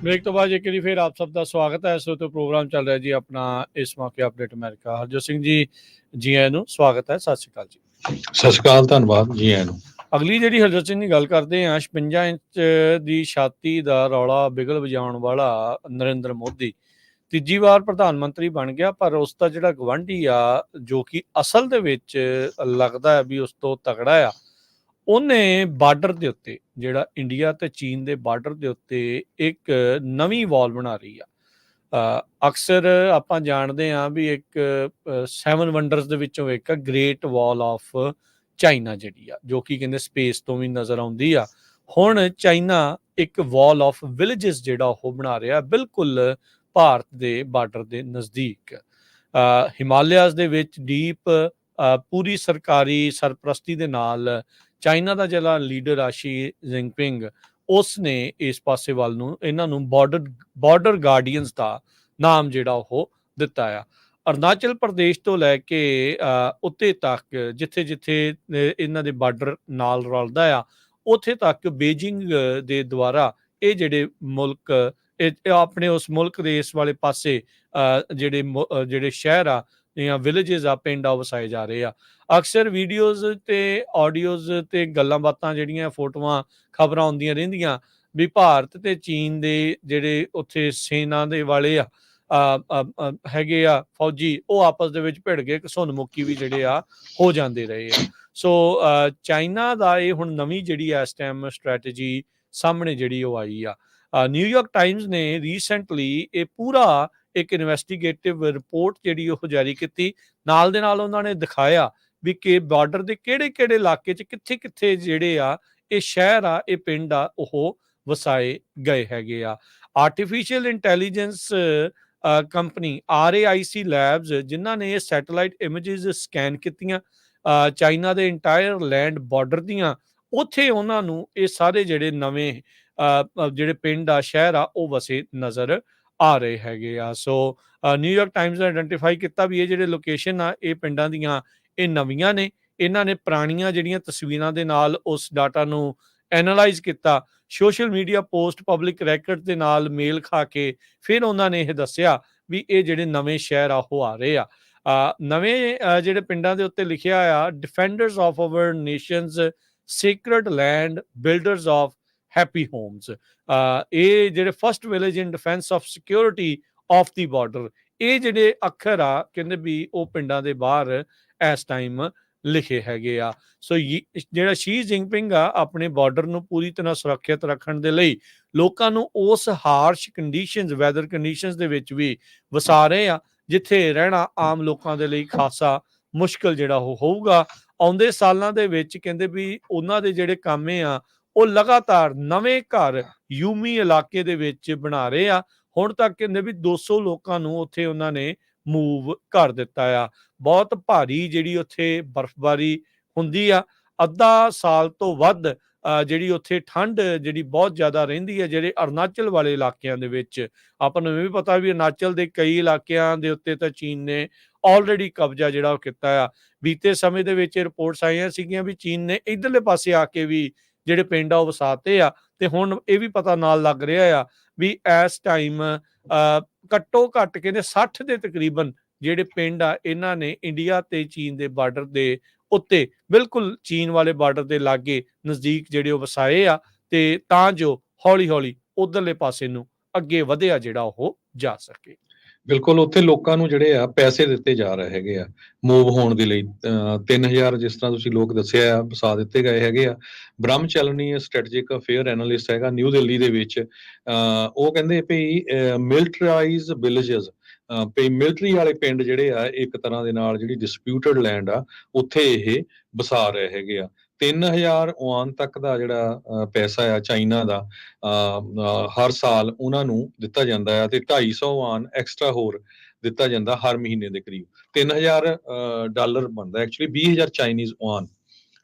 ब्रेक तो बाद एक फिर आप सबका स्वागत है। इस वक्त प्रोग्राम चल रहा है जी अपना इस मौके अपडेट अमेरिका। हरजोत सिंह जी जी आਇਆਂ ਨੂੰ स्वागत है। सत श्री अकाल जी। ਸਤਿ ਸ਼੍ਰੀ ਅਕਾਲ, ਧੰਨਵਾਦ ਜੀ ਆਇਆਂ ਨੂੰ। ਅਗਲੀ ਜਿਹੜੀ ਹਰਜੋਤ ਸਿੰਘ ਦੀ ਗੱਲ ਕਰਦੇ ਹਾਂ, 56 ਇੰਚ ਦੀ ਛਾਤੀ ਦਾ ਰੌਲਾ ਬਿਗਲ ਵਜਾਉਣ ਵਾਲਾ ਨਰਿੰਦਰ ਮੋਦੀ ਤੀਜੀ ਵਾਰ ਪ੍ਰਧਾਨ ਮੰਤਰੀ ਬਣ ਗਿਆ, ਪਰ ਉਸ ਦਾ ਜਿਹੜਾ ਗਵਾਂਢੀ ਆ ਜੋ ਕਿ ਅਸਲ ਦੇ ਵਿੱਚ ਲੱਗਦਾ ਹੈ ਵੀ ਉਸ ਤੋਂ ਤਗੜਾ ਆ, ਉਹਨੇ ਬਾਰਡਰ ਦੇ ਉੱਤੇ ਜਿਹੜਾ ਇੰਡੀਆ ਤੇ ਚੀਨ ਦੇ ਬਾਰਡਰ ਦੇ ਉੱਤੇ ਇੱਕ ਨਵੀਂ ਵਾਲ ਬਣਾ ਰਹੀ ਆ। ਅਕਸਰ ਆਪਾਂ ਜਾਣਦੇ ਹਾਂ ਵੀ ਇੱਕ 7 ਵੰਡਰਸ ਦੇ ਵਿੱਚੋਂ ਇੱਕ ਗ੍ਰੇਟ ਵਾਲ ਆਫ ਚਾਈਨਾ ਜਿਹੜੀ ਆ, ਜੋ ਕਿ ਕਹਿੰਦੇ ਸਪੇਸ ਤੋਂ ਵੀ ਨਜ਼ਰ ਆਉਂਦੀ ਆ। ਹੁਣ ਚਾਈਨਾ ਇੱਕ ਵਾਲ ਆਫ ਵਿਲੇजेस ਜਿਹੜਾ ਉਹ ਬਣਾ ਰਿਹਾ ਬਿਲਕੁਲ ਭਾਰਤ ਦੇ ਬਾਰਡਰ ਦੇ ਨਜ਼ਦੀਕ। ਹਿਮਾਲਿਆਸ ਦੇ ਵਿੱਚ ਡੀਪ ਪੂਰੀ ਸਰਕਾਰੀ ਸਰਪ੍ਰਸਤੀ ਦੇ ਨਾਲ ਚਾਈਨਾ ਦਾ ਜਿਹੜਾ ਲੀਡਰ ਆ ਸ਼ੀ ਜਿਨਪਿੰਗ, ਉਸ ਨੇ ਇਸ ਪਾਸੇ ਵੱਲ ਨੂੰ ਇਹਨਾਂ ਨੂੰ ਬਾਰਡਰ ਗਾਰਡੀਅਨਸ ਦਾ ਨਾਮ ਜਿਹੜਾ ਉਹ ਦਿੱਤਾ ਆ। ਅਰੁਣਾਚਲ ਪ੍ਰਦੇਸ਼ ਤੋਂ ਲੈ ਕੇ ਉੱਤੇ ਤੱਕ ਜਿੱਥੇ ਜਿੱਥੇ ਇਹਨਾਂ ਦੇ ਬਾਰਡਰ ਨਾਲ ਰਲਦਾ ਆ, ਉੱਥੇ ਤੱਕ ਬੀਜਿੰਗ ਦੇ ਦੁਆਰਾ ਇਹ ਜਿਹੜੇ ਮੁਲਕ ਇਹ ਆਪਣੇ ਉਸ ਮੁਲਕ ਦੇ ਇਸ ਵਾਲੇ ਪਾਸੇ ਜਿਹੜੇ ਸ਼ਹਿਰ ਆ ਜਾਂ ਵਿਲੇजेस ਆ, ਪਿੰਡ ਆ, ਵਸਾਏ ਜਾ ਰਹੇ ਆ। ਅਕਸਰ ਵੀਡੀਓਜ਼ ਤੇ ਆਡੀਓਜ਼ ਤੇ ਗੱਲਾਂ ਬਾਤਾਂ ਜਿਹੜੀਆਂ ਫੋਟੋਆਂ ਖਬਰਾਂ ਆਉਂਦੀਆਂ ਰਹਿੰਦੀਆਂ ਵੀ ਭਾਰਤ ਤੇ ਚੀਨ ਦੇ ਜਿਹੜੇ ਉੱਥੇ ਸੈਨਾ ਦੇ ਵਾਲੇ ਆ ਹੈਗੇ ਆ ਫੌਜੀ, ਉਹ ਆਪਸ ਦੇ ਵਿੱਚ ਭਿੜ ਗਏ, ਘਸੁੰਨ-ਮੁੱਕੀ ਵੀ ਜਿਹੜੇ ਆ ਹੋ ਜਾਂਦੇ ਰਹੇ ਆ। ਸੋ ਚਾਈਨਾ ਦਾ ਇਹ ਹੁਣ ਨਵੀਂ ਜਿਹੜੀ ਇਸ ਟਾਈਮ ਸਟ੍ਰੈਟਜੀ ਸਾਹਮਣੇ ਜਿਹੜੀ ਉਹ ਆਈ ਆ। ਨਿਊਯਾਰਕ ਟਾਈਮਜ਼ ਨੇ ਰੀਸੈਂਟਲੀ ਇਹ ਪੂਰਾ ਇੱਕ ਇਨਵੈਸਟੀਗੇਟਿਵ ਰਿਪੋਰਟ ਜਿਹੜੀ ਉਹ ਜਾਰੀ ਕੀਤੀ। ਨਾਲ ਦੇ ਨਾਲ ਉਹਨਾਂ ਨੇ ਦਿਖਾਇਆ ਵੀ ਕਿ ਬਾਰਡਰ ਦੇ ਕਿਹੜੇ-ਕਿਹੜੇ ਇਲਾਕੇ 'ਚ ਕਿੱਥੇ-ਕਿੱਥੇ ਜਿਹੜੇ ਆ ਇਹ ਸ਼ਹਿਰ ਆ, ਇਹ ਪਿੰਡ ਆ, ਉਹ ਵਸਾਏ ਗਏ ਹੈਗੇ ਆ। Artificial intelligence company RAIC labs, ਜਿਨ੍ਹਾਂ ਨੇ ਇਹ ਸੈਟੇਲਾਈਟ ਇਮੇਜਿਸ ਸਕੈਨ ਕੀਤੀਆਂ ਚਾਈਨਾ ਦੇ ਇੰਟਾਇਰ ਲੈਂਡ ਬਾਰਡਰ ਦੀਆਂ, ਉੱਥੇ ਉਹਨਾਂ ਨੂੰ ਇਹ ਸਾਰੇ ਜਿਹੜੇ ਨਵੇਂ ਜਿਹੜੇ ਪਿੰਡ ਆ, ਸ਼ਹਿਰ ਆ, ਉਹ ਵਸੇ ਨਜ਼ਰ ਆ ਰਹੇ ਹੈਗੇ ਆ। ਸੋ ਨਿਊਯਾਰਕ ਟਾਈਮਜ਼ ਨੇ ਆਇਡੈਂਟੀਫਾਈ ਕੀਤਾ ਵੀ ਇਹ ਜਿਹੜੇ ਲੋਕੇਸ਼ਨ ਆ ਇਹ ਪਿੰਡਾਂ ਦੀਆਂ ਇਹ ਨਵੀਆਂ ਨੇ। ਇਹਨਾਂ ਨੇ ਪੁਰਾਣੀਆਂ ਜਿਹੜੀਆਂ ਤਸਵੀਰਾਂ ਦੇ ਨਾਲ ਉਸ ਡਾਟਾ ਨੂੰ ਐਨਾਲਾਈਜ਼ ਕੀਤਾ, ਸੋਸ਼ਲ ਮੀਡੀਆ ਪੋਸਟ, ਪਬਲਿਕ ਰੈਕਡ ਦੇ ਨਾਲ ਮੇਲ ਖਾ ਕੇ ਫਿਰ ਉਹਨਾਂ ਨੇ ਇਹ ਦੱਸਿਆ ਵੀ ਇਹ ਜਿਹੜੇ ਨਵੇਂ ਸ਼ਹਿਰ ਆ ਉਹ ਆ ਰਹੇ ਆ। ਨਵੇਂ ਜਿਹੜੇ ਪਿੰਡਾਂ ਦੇ ਉੱਤੇ ਲਿਖਿਆ ਆ, defenders of our nation's secret land, builders of happy homes. ਇਹ ਜਿਹੜੇ first village in defence of security of the border, ਇਹ ਜਿਹੜੇ ਅੱਖਰ ਆ ਕਹਿੰਦੇ ਵੀ ਉਹ ਪਿੰਡਾਂ ਦੇ ਬਾਹਰ ਇਸ ਟਾਈਮ ਲਿਖੇ ਹੈਗੇ ਆ। ਸੋ ਜਿਹੜਾ ਸ਼ੀ ਜਿਨਪਿੰਗ ਆ ਆਪਣੇ ਬਾਰਡਰ ਨੂੰ ਪੂਰੀ ਤਰ੍ਹਾਂ ਸੁਰੱਖਿਅਤ ਰੱਖਣ ਦੇ ਲਈ ਲੋਕਾਂ ਨੂੰ ਉਸ ਹਾਰਸ਼ ਕੰਡੀਸ਼ਨਸ, ਵੈਦਰ ਕੰਡੀਸ਼ਨਸ ਦੇ ਵਿੱਚ ਵੀ ਵਸਾ ਰਹੇ ਆ, ਜਿੱਥੇ ਰਹਿਣਾ ਆਮ ਲੋਕਾਂ ਦੇ ਲਈ ਖਾਸਾ ਮੁਸ਼ਕਲ ਜਿਹੜਾ ਉਹ ਹੋਊਗਾ। ਆਉਂਦੇ ਸਾਲਾਂ ਦੇ ਵਿੱਚ ਕਹਿੰਦੇ ਵੀ ਉਹਨਾਂ ਦੇ ਜਿਹੜੇ ਕਾਮੇ ਆ ਉਹ ਲਗਾਤਾਰ ਨਵੇਂ ਘਰ ਯੂਮੀ ਇਲਾਕੇ ਦੇ ਵਿੱਚ ਬਣਾ ਰਹੇ ਆ। ਹੁਣ ਤੱਕ ਕਹਿੰਦੇ ਵੀ 200 ਲੋਕਾਂ ਨੂੰ ਉੱਥੇ ਉਹਨਾਂ ਨੇ ਮੂਵ ਕਰ ਦਿੱਤਾ ਆ। ਬਹੁਤ ਭਾਰੀ ਜਿਹੜੀ ਉੱਥੇ ਬਰਫ਼ਬਾਰੀ ਹੁੰਦੀ ਆ, ਅੱਧਾ ਸਾਲ ਤੋਂ ਵੱਧ ਜਿਹੜੀ ਉੱਥੇ ਠੰਡ ਜਿਹੜੀ ਬਹੁਤ ਜ਼ਿਆਦਾ ਰਹਿੰਦੀ ਹੈ। ਜਿਹੜੇ ਅਰੁਣਾਚਲ ਵਾਲੇ ਇਲਾਕਿਆਂ ਦੇ ਵਿੱਚ ਆਪਾਂ ਨੂੰ ਇਹ ਵੀ ਪਤਾ ਵੀ ਅਰੁਣਾਚਲ ਦੇ ਕਈ ਇਲਾਕਿਆਂ ਦੇ ਉੱਤੇ ਤਾਂ ਚੀਨ ਨੇ ਆਲਰੇਡੀ ਕਬਜ਼ਾ ਜਿਹੜਾ ਉਹ ਕੀਤਾ ਆ। ਬੀਤੇ ਸਮੇਂ ਦੇ ਵਿੱਚ ਰਿਪੋਰਟਸ ਆਈਆਂ ਸੀਗੀਆਂ ਵੀ ਚੀਨ ਨੇ ਇੱਧਰਲੇ ਪਾਸੇ ਆ ਕੇ ਵੀ ਜਿਹੜੇ ਪਿੰਡ ਆ ਉਹ ਵਸਾਤੇ ਆ, ਤੇ ਹੁਣ ਇਹ ਵੀ ਪਤਾ ਨਾਲ ਲੱਗ ਰਿਹਾ ਆ ਵੀ ਇਸ ਟਾਈਮ ਘੱਟੋ ਘੱਟ ਕਹਿੰਦੇ 60 ਦੇ ਤਕਰੀਬਨ ਜਿਹੜੇ ਪਿੰਡ ਆ ਇਹਨਾਂ ਨੇ ਇੰਡੀਆ ਤੇ ਚੀਨ ਦੇ ਬਾਰਡਰ ਦੇ ਉੱਤੇ ਬਿਲਕੁਲ ਚੀਨ ਵਾਲੇ ਬਾਰਡਰ ਦੇ ਲਾਗੇ ਨਜ਼ਦੀਕ ਜਿਹੜੇ ਉਹ ਵਸਾਏ ਆ, ਤੇ ਤਾਂ ਜੋ ਹੌਲੀ ਹੌਲੀ ਉਧਰਲੇ ਪਾਸੇ ਨੂੰ ਅੱਗੇ ਵਧਿਆ ਜਿਹੜਾ ਉਹ ਜਾ ਸਕੇ। ਬਿਲਕੁਲ, ਉੱਥੇ ਲੋਕਾਂ ਨੂੰ ਜਿਹੜੇ ਆ ਪੈਸੇ ਦਿੱਤੇ ਜਾ ਰਹੇ ਹੈਗੇ ਆ ਮੂਵ ਹੋਣ ਦੇ ਲਈ। 3000 ਜਿਸ ਤਰ੍ਹਾਂ ਤੁਸੀਂ ਲੋਕ ਦੱਸਿਆ ਆ ਵਸਾ ਦਿੱਤੇ ਗਏ ਹੈਗੇ ਆ। ਬ੍ਰਹਮਚਲਨੀ ਸਟ੍ਰੈਟੇਜਿਕ ਅਫੇਅਰ ਐਨਾਲਿਸਟ ਹੈਗਾ ਨਿਊ ਦਿੱਲੀ ਦੇ ਵਿੱਚ, ਉਹ ਕਹਿੰਦੇ ਵੀ ਮਿਲਟਰਾਈਜ਼ ਵਿਲੇजेस, ਵੀ ਮਿਲਟਰੀ ਵਾਲੇ ਪਿੰਡ ਜਿਹੜੇ ਆ ਇੱਕ ਤਰ੍ਹਾਂ ਦੇ ਨਾਲ ਜਿਹੜੀ ਡਿਸਪਿਊਟਡ ਲੈਂਡ ਆ ਉੱਥੇ ਇਹ ਵਸਾ ਰਹੇ ਹੈਗੇ ਆ। 3000 ਯੁਆਨ ਤੱਕ ਦਾ ਜਿਹੜਾ ਪੈਸਾ ਆ ਚਾਈਨਾ ਦਾ ਹਰ ਸਾਲ ਉਹਨਾਂ ਨੂੰ ਦਿੱਤਾ ਜਾਂਦਾ ਹੈ, ਤੇ 250 ਯੁਆਨ ਐਕਸਟਰਾ ਹੋਰ ਦਿੱਤਾ ਜਾਂਦਾ ਹਰ ਮਹੀਨੇ ਦੇ ਕਰੀਬ। 3000 ਡਾਲਰ ਬਣਦਾ ਐਕਚੁਅਲੀ 20000 ਚਾਈਨੀਜ਼ ਯੁਆਨ,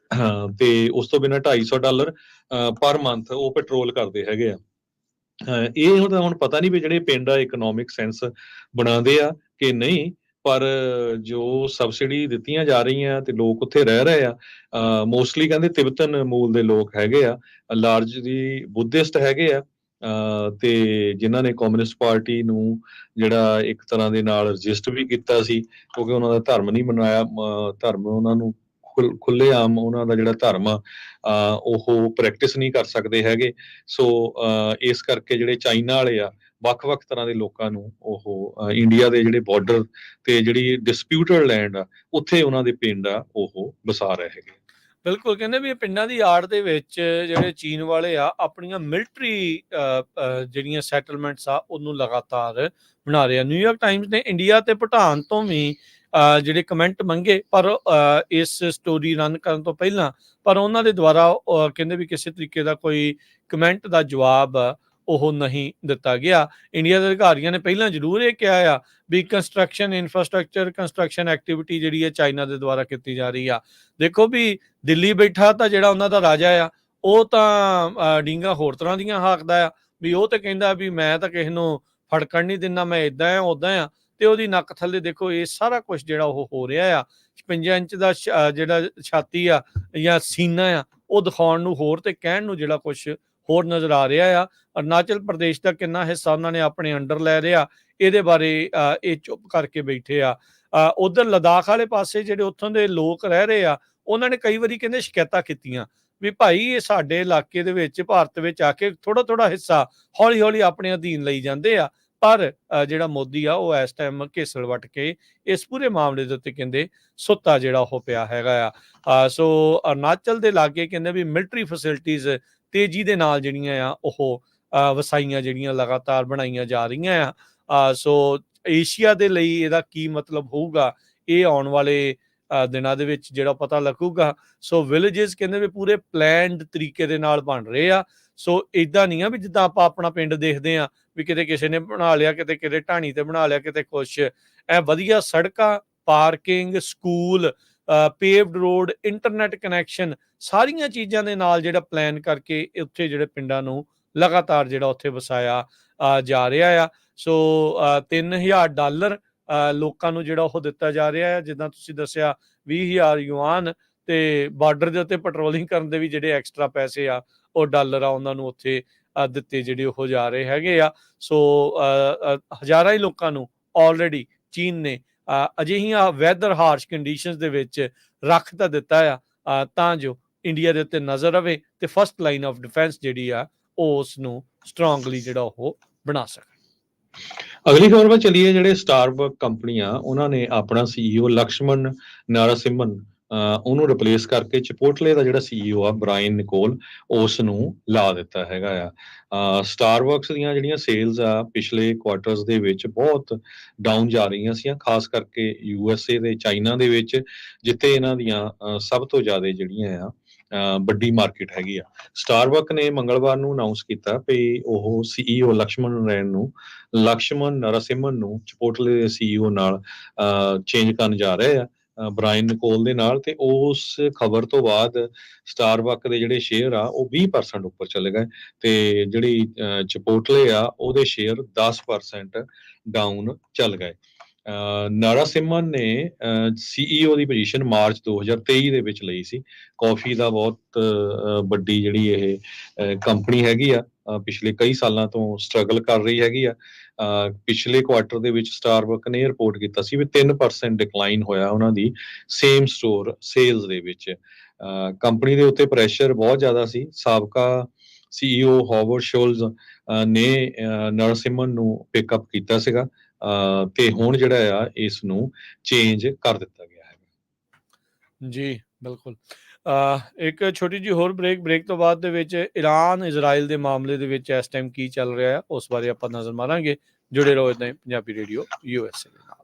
ਤੇ ਉਸ ਤੋਂ ਬਿਨਾਂ 250 ਡਾਲਰ ਪਰ ਮੰਥ ਉਹ ਪੈਟਰੋਲ ਕਰਦੇ ਹੈਗੇ ਆ। ਇਹ ਹੁਣ ਪਤਾ ਨਹੀਂ ਵੀ ਜਿਹੜੇ ਪਿੰਡ ਆ ਇਕਨੋਮਿਕ ਸੈਂਸ ਬਣਾਉਂਦੇ ਆ ਕਿ ਨਹੀਂ, ਪਰ ਜੋ ਸਬਸਿਡੀ ਦਿੱਤੀਆਂ ਜਾ ਰਹੀਆਂ ਤੇ ਲੋਕ ਉੱਥੇ ਰਹਿ ਰਹੇ ਆ, ਮੋਸਟਲੀ ਕਹਿੰਦੇ ਤਿੱਬਤਨ ਮੂਲ ਦੇ ਲੋਕ ਹੈਗੇ ਆ, ਲਾਰਜਲੀ ਬੁੱਧਿਸਟ ਹੈਗੇ ਆ, ਤੇ ਜਿਨ੍ਹਾਂ ਨੇ ਕਮਿਊਨਿਸਟ ਪਾਰਟੀ ਨੂੰ ਜਿਹੜਾ ਇੱਕ ਤਰ੍ਹਾਂ ਦੇ ਨਾਲ ਰਜਿਸਟ ਵੀ ਕੀਤਾ ਸੀ, ਕਿਉਂਕਿ ਉਹਨਾਂ ਦਾ ਧਰਮ ਨਹੀਂ ਮਨਾਇਆ, ਧਰਮ ਉਹਨਾਂ ਨੂੰ ਖੁੱਲ੍ਹੇਆਮ ਉਹਨਾਂ ਦਾ ਜਿਹੜਾ ਧਰਮ ਆ ਉਹ ਪ੍ਰੈਕਟਿਸ ਨਹੀਂ ਕਰ ਸਕਦੇ ਹੈਗੇ। ਸੋ ਇਸ ਕਰਕੇ ਜਿਹੜੇ ਚਾਈਨਾ ਵਾਲੇ ਆ ਵੱਖ-ਵੱਖ ਤਰ੍ਹਾਂ ਦੇ ਲੋਕਾਂ ਨੂੰ ਉਹ ਇੰਡੀਆ ਦੇ ਜਿਹੜੇ ਬਾਰਡਰ ਤੇ ਜਿਹੜੀ ਡਿਸਪਿਊਟਡ ਲੈਂਡ ਆ ਉੱਥੇ ਉਹਨਾਂ ਦੇ ਪਿੰਡ ਆ ਉਹ ਵਸਾ ਰਹੇ ਹੈਗੇ। ਬਿਲਕੁਲ, ਕਹਿੰਦੇ ਵੀ ਇਹ ਪਿੰਡਾਂ ਦੀ ਆੜ ਦੇ ਵਿੱਚ ਜਿਹੜੇ ਚੀਨ ਵਾਲੇ ਆ ਆਪਣੀਆਂ ਮਿਲਟਰੀ ਜਿਹੜੀਆਂ ਸੈਟਲਮੈਂਟਸ ਆ ਉਹਨੂੰ ਲਗਾਤਾਰ ਬਣਾ ਰਹੇ ਆ। ਨਿਊਯਾਰਕ ਟਾਈਮਸ ਨੇ ਇੰਡੀਆ ਤੇ ਭੂਟਾਨ ਤੋਂ ਵੀ ਜਿਹੜੇ ਕਮੈਂਟ ਮੰਗੇ, ਪਰ ਇਸ ਸਟੋਰੀ ਰਨ ਕਰਨ ਤੋਂ ਪਹਿਲਾਂ ਪਰ ਉਹਨਾਂ ਦੇ ਦੁਆਰਾ ਕਹਿੰਦੇ ਵੀ ਕਿਸੇ ਤਰੀਕੇ ਦਾ ਕੋਈ ਕਮੈਂਟ ਦਾ ਜਵਾਬ ਉਹ ਨਹੀਂ ਦਿੱਤਾ ਗਿਆ। ਇੰਡੀਆ ਦੇ ਅਧਿਕਾਰੀਆਂ ਨੇ ਪਹਿਲਾਂ ਜ਼ਰੂਰ ਇਹ ਕਿਹਾ ਆ ਵੀ ਕੰਸਟਰਕਸ਼ਨ ਇਨਫਰਾਸਟ੍ਰਕਚਰ ਕੰਸਟਰਕਸ਼ਨ ਐਕਟੀਵਿਟੀ ਜਿਹੜੀ ਹੈ ਚਾਈਨਾ ਦੇ ਦੁਆਰਾ ਕੀਤੀ ਜਾ ਰਹੀ ਆ। ਦੇਖੋ ਵੀ ਦਿੱਲੀ ਬੈਠਾ ਤਾਂ ਜਿਹੜਾ ਉਹਨਾਂ ਦਾ ਰਾਜਾ ਆ ਉਹ ਤਾਂ ਡੀਂਗਾ ਹੋਰ ਤਰ੍ਹਾਂ ਦੀਆਂ ਹਾਕਦਾ ਆ, ਵੀ ਉਹ ਤਾਂ ਕਹਿੰਦਾ ਵੀ ਮੈਂ ਤਾਂ ਕਿਸੇ ਨੂੰ ਫੜਕਣ ਨਹੀਂ ਦਿੰਦਾ, ਮੈਂ ਇੱਦਾਂ ਆ ਉੱਦਾਂ ਆ, ਤੇ ਉਹਦੀ ਨੱਕ ਥੱਲੇ ਦੇਖੋ ਇਹ ਸਾਰਾ ਕੁਝ ਜਿਹੜਾ ਉਹ ਹੋ ਰਿਹਾ ਆ। 56 ਇੰਚ ਦਾ ਜਿਹੜਾ ਛਾਤੀ ਆ ਜਾਂ ਸੀਨਾ ਆ ਉਹ ਦਿਖਾਉਣ ਨੂੰ ਹੋਰ ਤੇ ਕਹਿਣ ਨੂੰ ਜਿਹੜਾ ਕੁਝ ਹੋਰ ਨਜ਼ਰ ਆ ਰਿਹਾ ਆ। ਅਰੁਣਾਚਲ ਪ੍ਰਦੇਸ਼ ਦਾ ਕਿੰਨਾ ਹਿੱਸਾ ਉਹਨਾਂ ਨੇ ਆਪਣੇ ਅੰਡਰ ਲੈ ਰਿਹਾ ਇਹਦੇ ਬਾਰੇ ਇਹ ਚੁੱਪ ਕਰਕੇ ਬੈਠੇ ਆ। ਉਧਰ ਲਦਾਖ ਵਾਲੇ ਪਾਸੇ ਜਿਹੜੇ ਉੱਥੋਂ ਦੇ ਲੋਕ ਰਹਿ ਰਹੇ ਆ ਉਹਨਾਂ ਨੇ ਕਈ ਵਾਰੀ ਕਹਿੰਦੇ ਸ਼ਿਕਾਇਤਾਂ ਕੀਤੀਆਂ ਵੀ ਭਾਈ ਇਹ ਸਾਡੇ ਇਲਾਕੇ ਦੇ ਵਿੱਚ ਭਾਰਤ ਵਿੱਚ ਆ ਕੇ ਥੋੜਾ ਥੋੜਾ ਹਿੱਸਾ ਹੌਲੀ ਹੌਲੀ ਆਪਣੇ ਅਧੀਨ ਲਈ ਜਾਂਦੇ ਆ, ਪਰ ਜਿਹੜਾ ਮੋਦੀ ਆ ਉਹ ਇਸ ਟਾਈਮ ਘੇਸਲ ਵੱਟ ਕੇ ਇਸ ਪੂਰੇ ਮਾਮਲੇ ਦੇ ਉੱਤੇ ਕਹਿੰਦੇ ਸੁੱਤਾ ਜਿਹੜਾ ਉਹ ਪਿਆ ਹੈਗਾ ਆ। ਸੋ ਅਰੁਣਾਚਲ ਦੇ ਲਾਗੇ ਕਹਿੰਦੇ ਵੀ ਮਿਲਟਰੀ ਫੈਸਿਲਿਟੀਜ਼ ਤੇਜ਼ੀ ਦੇ ਨਾਲ ਜਿਹੜੀਆਂ ਆ ਉਹ ਵਸਾਈਆਂ ਜਿਹੜੀਆਂ ਲਗਾਤਾਰ ਬਣਾਈਆਂ ਜਾ ਰਹੀਆਂ ਆ। ਸੋ ਏਸ਼ੀਆ ਦੇ ਲਈ ਇਹਦਾ ਕੀ ਮਤਲਬ ਹੋਊਗਾ ਇਹ ਆਉਣ ਵਾਲੇ ਦਿਨਾਂ ਦੇ ਵਿੱਚ ਜਿਹੜਾ ਪਤਾ ਲੱਗੂਗਾ। ਸੋ ਵਿਲੇजेस ਕਹਿੰਦੇ ਵੀ ਪੂਰੇ ਪਲੈਨਡ ਤਰੀਕੇ ਦੇ ਨਾਲ ਬਣ ਰਹੇ ਆ। ਸੋ ਇਦਾਂ ਨਹੀਂ ਆ ਵੀ ਜਿੱਦਾਂ ਆਪਾਂ ਆਪਣਾ ਪਿੰਡ ਦੇਖਦੇ ਆ ਵੀ ਕਿਤੇ ਕਿਸੇ ਨੇ ਬਣਾ ਲਿਆ, ਕਿਤੇ ਢਾਣੀ ਤੇ ਬਣਾ ਲਿਆ, ਕਿਤੇ ਕੁਛ ਐ ਵਧੀਆ ਸੜਕਾਂ, parking, school, paved road, internet connection ਸਾਰੀਆਂ ਚੀਜ਼ਾਂ ਦੇ ਨਾਲ ਜਿਹੜਾ ਪਲਾਨ ਕਰਕੇ ਉੱਥੇ ਜਿਹੜੇ ਪਿੰਡਾਂ ਨੂੰ ਲਗਾਤਾਰ ਜਿਹੜਾ ਉੱਥੇ ਵਸਾਇਆ ਜਾ ਰਿਹਾ ਆ। ਸੋ $3000 ਲੋਕਾਂ ਨੂੰ ਜਿਹੜਾ ਉਹ ਦਿੱਤਾ ਜਾ ਰਿਹਾ ਹੈ, ਜਿੱਦਾਂ ਤੁਸੀਂ ਦੱਸਿਆ 20,000 ਯੂਆਨ, ਤੇ ਬਾਰਡਰ ਦੇ ਉੱਤੇ ਪੈਟਰੋਲਿੰਗ ਕਰਨ ਦੇ ਵੀ ਜਿਹੜੇ ਐਕਸਟਰਾ ਪੈਸੇ ਆ ਉਹ ਡਾਲਰ ਆ ਉਹਨਾਂ ਨੂੰ ਉੱਥੇ ਦਿੱਤੇ ਜਿਹੜੇ ਉਹ ਜਾ ਰਹੇ ਹੈਗੇ ਆ। ਸੋ ਹਜ਼ਾਰਾਂ ਹੀ ਲੋਕਾਂ ਨੂੰ ਆਲਰੇਡੀ ਚੀਨ ਨੇ ਅਜਿਹੀਆਂ ਵੈਦਰ ਹਾਰਸ਼ ਕੰਡੀਸ਼ਨਸ ਦੇ ਵਿੱਚ ਰੱਖ ਤਾਂ ਦਿੱਤਾ ਆ ਤਾਂ ਜੋ ਇੰਡੀਆ ਦੇ ਉੱਤੇ ਨਜ਼ਰ ਰਵੇ ਤੇ ਫਸਟ ਲਾਈਨ ਆਫ ਡਿਫੈਂਸ ਜਿਹੜੀ ਆ ਉਹ ਉਸ ਨੂੰ ਸਟਰੋਂਗਲੀ ਜਿਹੜਾ ਉਹ ਬਣਾ ਸਕੇ। ਅਗਲੀ ਖਬਰ ਵੱਲ ਚਲੀਏ। ਜਿਹੜੇ ਸਟਾਰਬਕ ਕੰਪਨੀ ਆ ਉਹਨਾਂ ਨੇ ਆਪਣਾ ਸੀਈਓ ਲਕਸ਼ਮਣ ਨਾਰਾਸਿਮਨ ਉਹਨੂੰ ਰਿਪਲੇਸ ਕਰਕੇ ਚਿਪੋਟਲੇ ਦਾ ਜਿਹੜਾ ਸੀਈਓ ਆ ਬ੍ਰਾਇਨ ਨਿਕੋਲ ਉਸ ਨੂੰ ਲਾ ਦਿੱਤਾ ਹੈਗਾ ਆ। ਸਟਾਰਬਕਸ ਦੀਆਂ ਜਿਹੜੀਆਂ ਸੇਲਸ ਆ ਪਿਛਲੇ ਕੁਆਰਟਰਸ ਦੇ ਵਿੱਚ ਬਹੁਤ ਡਾਊਨ ਜਾ ਰਹੀਆਂ ਸੀ, ਖਾਸ ਕਰਕੇ ਯੂਐਸਏ ਤੇ ਚਾਈਨਾ ਦੇ ਵਿੱਚ, ਜਿੱਥੇ ਇਹਨਾਂ ਦੀਆਂ ਸਭ ਤੋਂ ਜ਼ਿਆਦਾ ਜਿਹੜੀਆਂ ਆ ਵੱਡੀ ਮਾਰਕੀਟ ਹੈਗੀ ਆ। ਸਟਾਰਬਕ ਨੇ ਮੰਗਲਵਾਰ ਨੂੰ ਅਨਾਉਂਸ ਕੀਤਾ ਵੀ ਉਹ ਸੀਈਓ ਲਕਸ਼ਮਣ ਨਰਾਸਿਮਨ ਨੂੰ ਚਿਪੋਟਲੇ ਦੇ ਸੀਈਓ ਨਾਲ ਚੇਂਜ ਕਰਨ ਜਾ ਰਹੇ ਆ, ਬ੍ਰਾਇਨ ਨਿਕੋਲ ਦੇ ਨਾਲ। ਤੇ ਉਸ ਖਬਰ ਤੋਂ ਬਾਅਦ ਸਟਾਰਬਕ ਦੇ ਜਿਹੜੇ ਸ਼ੇਅਰ ਆ ਉਹ 20% ਉੱਪਰ ਚਲੇ ਗਏ ਤੇ ਜਿਹੜੀ ਚਿਪੋਟਲੇ ਆ ਉਹਦੇ ਸ਼ੇਅਰ 10% ਡਾਊਨ ਚੱਲ ਗਏ। ਨਾਰਾਸਿਮਨ ਨੇ ਸੀਈਓ ਦੀ ਪੋਜੀਸ਼ਨ ਮਾਰਚ 2023 ਦੇ ਵਿੱਚ ਲਈ ਸੀ। ਕਾਫੀ ਦਾ ਬਹੁਤ ਵੱਡੀ ਜਿਹੜੀ ਇਹ ਕੰਪਨੀ ਹੈਗੀ ਆ, ਪਿਛਲੇ ਕਈ ਸਾਲਾਂ ਤੋਂ ਸਟਰਗਲ ਕਰ ਰਹੀ ਹੈਗੀ ਆ। ਪਿਛਲੇ ਕੁਆਰਟਰ ਦੇ ਵਿੱਚ ਸਟਾਰਬਕ ਨੇ ਰਿਪੋਰਟ ਕੀਤਾ ਸੀ ਵੀ 3% ਡਿਕਲਾਈਨ ਹੋਇਆ ਉਹਨਾਂ ਦੀ ਸੇਮ ਸਟੋਰ ਸੇਲਸ ਦੇ ਵਿੱਚ। ਕੰਪਨੀ ਦੇ ਉੱਤੇ ਪ੍ਰੈਸ਼ਰ ਬਹੁਤ ਜ਼ਿਆਦਾ ਸੀ। ਸਾਬਕਾ ਸੀਈਓ ਹਾਵਰਡ ਸ਼ੋਲਜ਼ ਨੇ ਨਰਸਿਮਨ ਨੂੰ ਪਿਕਅਪ ਕੀਤਾ ਸੀਗਾ ਤੇ ਹੁਣ ਜਿਹੜਾ ਆ ਇਸ ਨੂੰ ਚੇਂਜ ਕਰ ਦਿੱਤਾ ਗਿਆ ਹੈ। ਜੀ ਬਿਲਕੁਲ। ਇੱਕ ਛੋਟੀ ਜਿਹੀ ਹੋਰ ਬ੍ਰੇਕ ਤੋਂ ਬਾਅਦ ਦੇ ਵਿੱਚ ਇਰਾਨ ਇਜ਼ਰਾਈਲ ਦੇ ਮਾਮਲੇ ਦੇ ਵਿੱਚ ਇਸ ਟਾਈਮ ਕੀ ਚੱਲ ਰਿਹਾ ਹੈ ਉਸ ਬਾਰੇ ਆਪਾਂ ਨਜ਼ਰ ਮਾਰਾਂਗੇ। ਜੁੜੇ ਰਹੋ ਇਦਾਂ ਹੀ ਪੰਜਾਬੀ ਰੇਡੀਓ USA ਦੇ ਨਾਲ।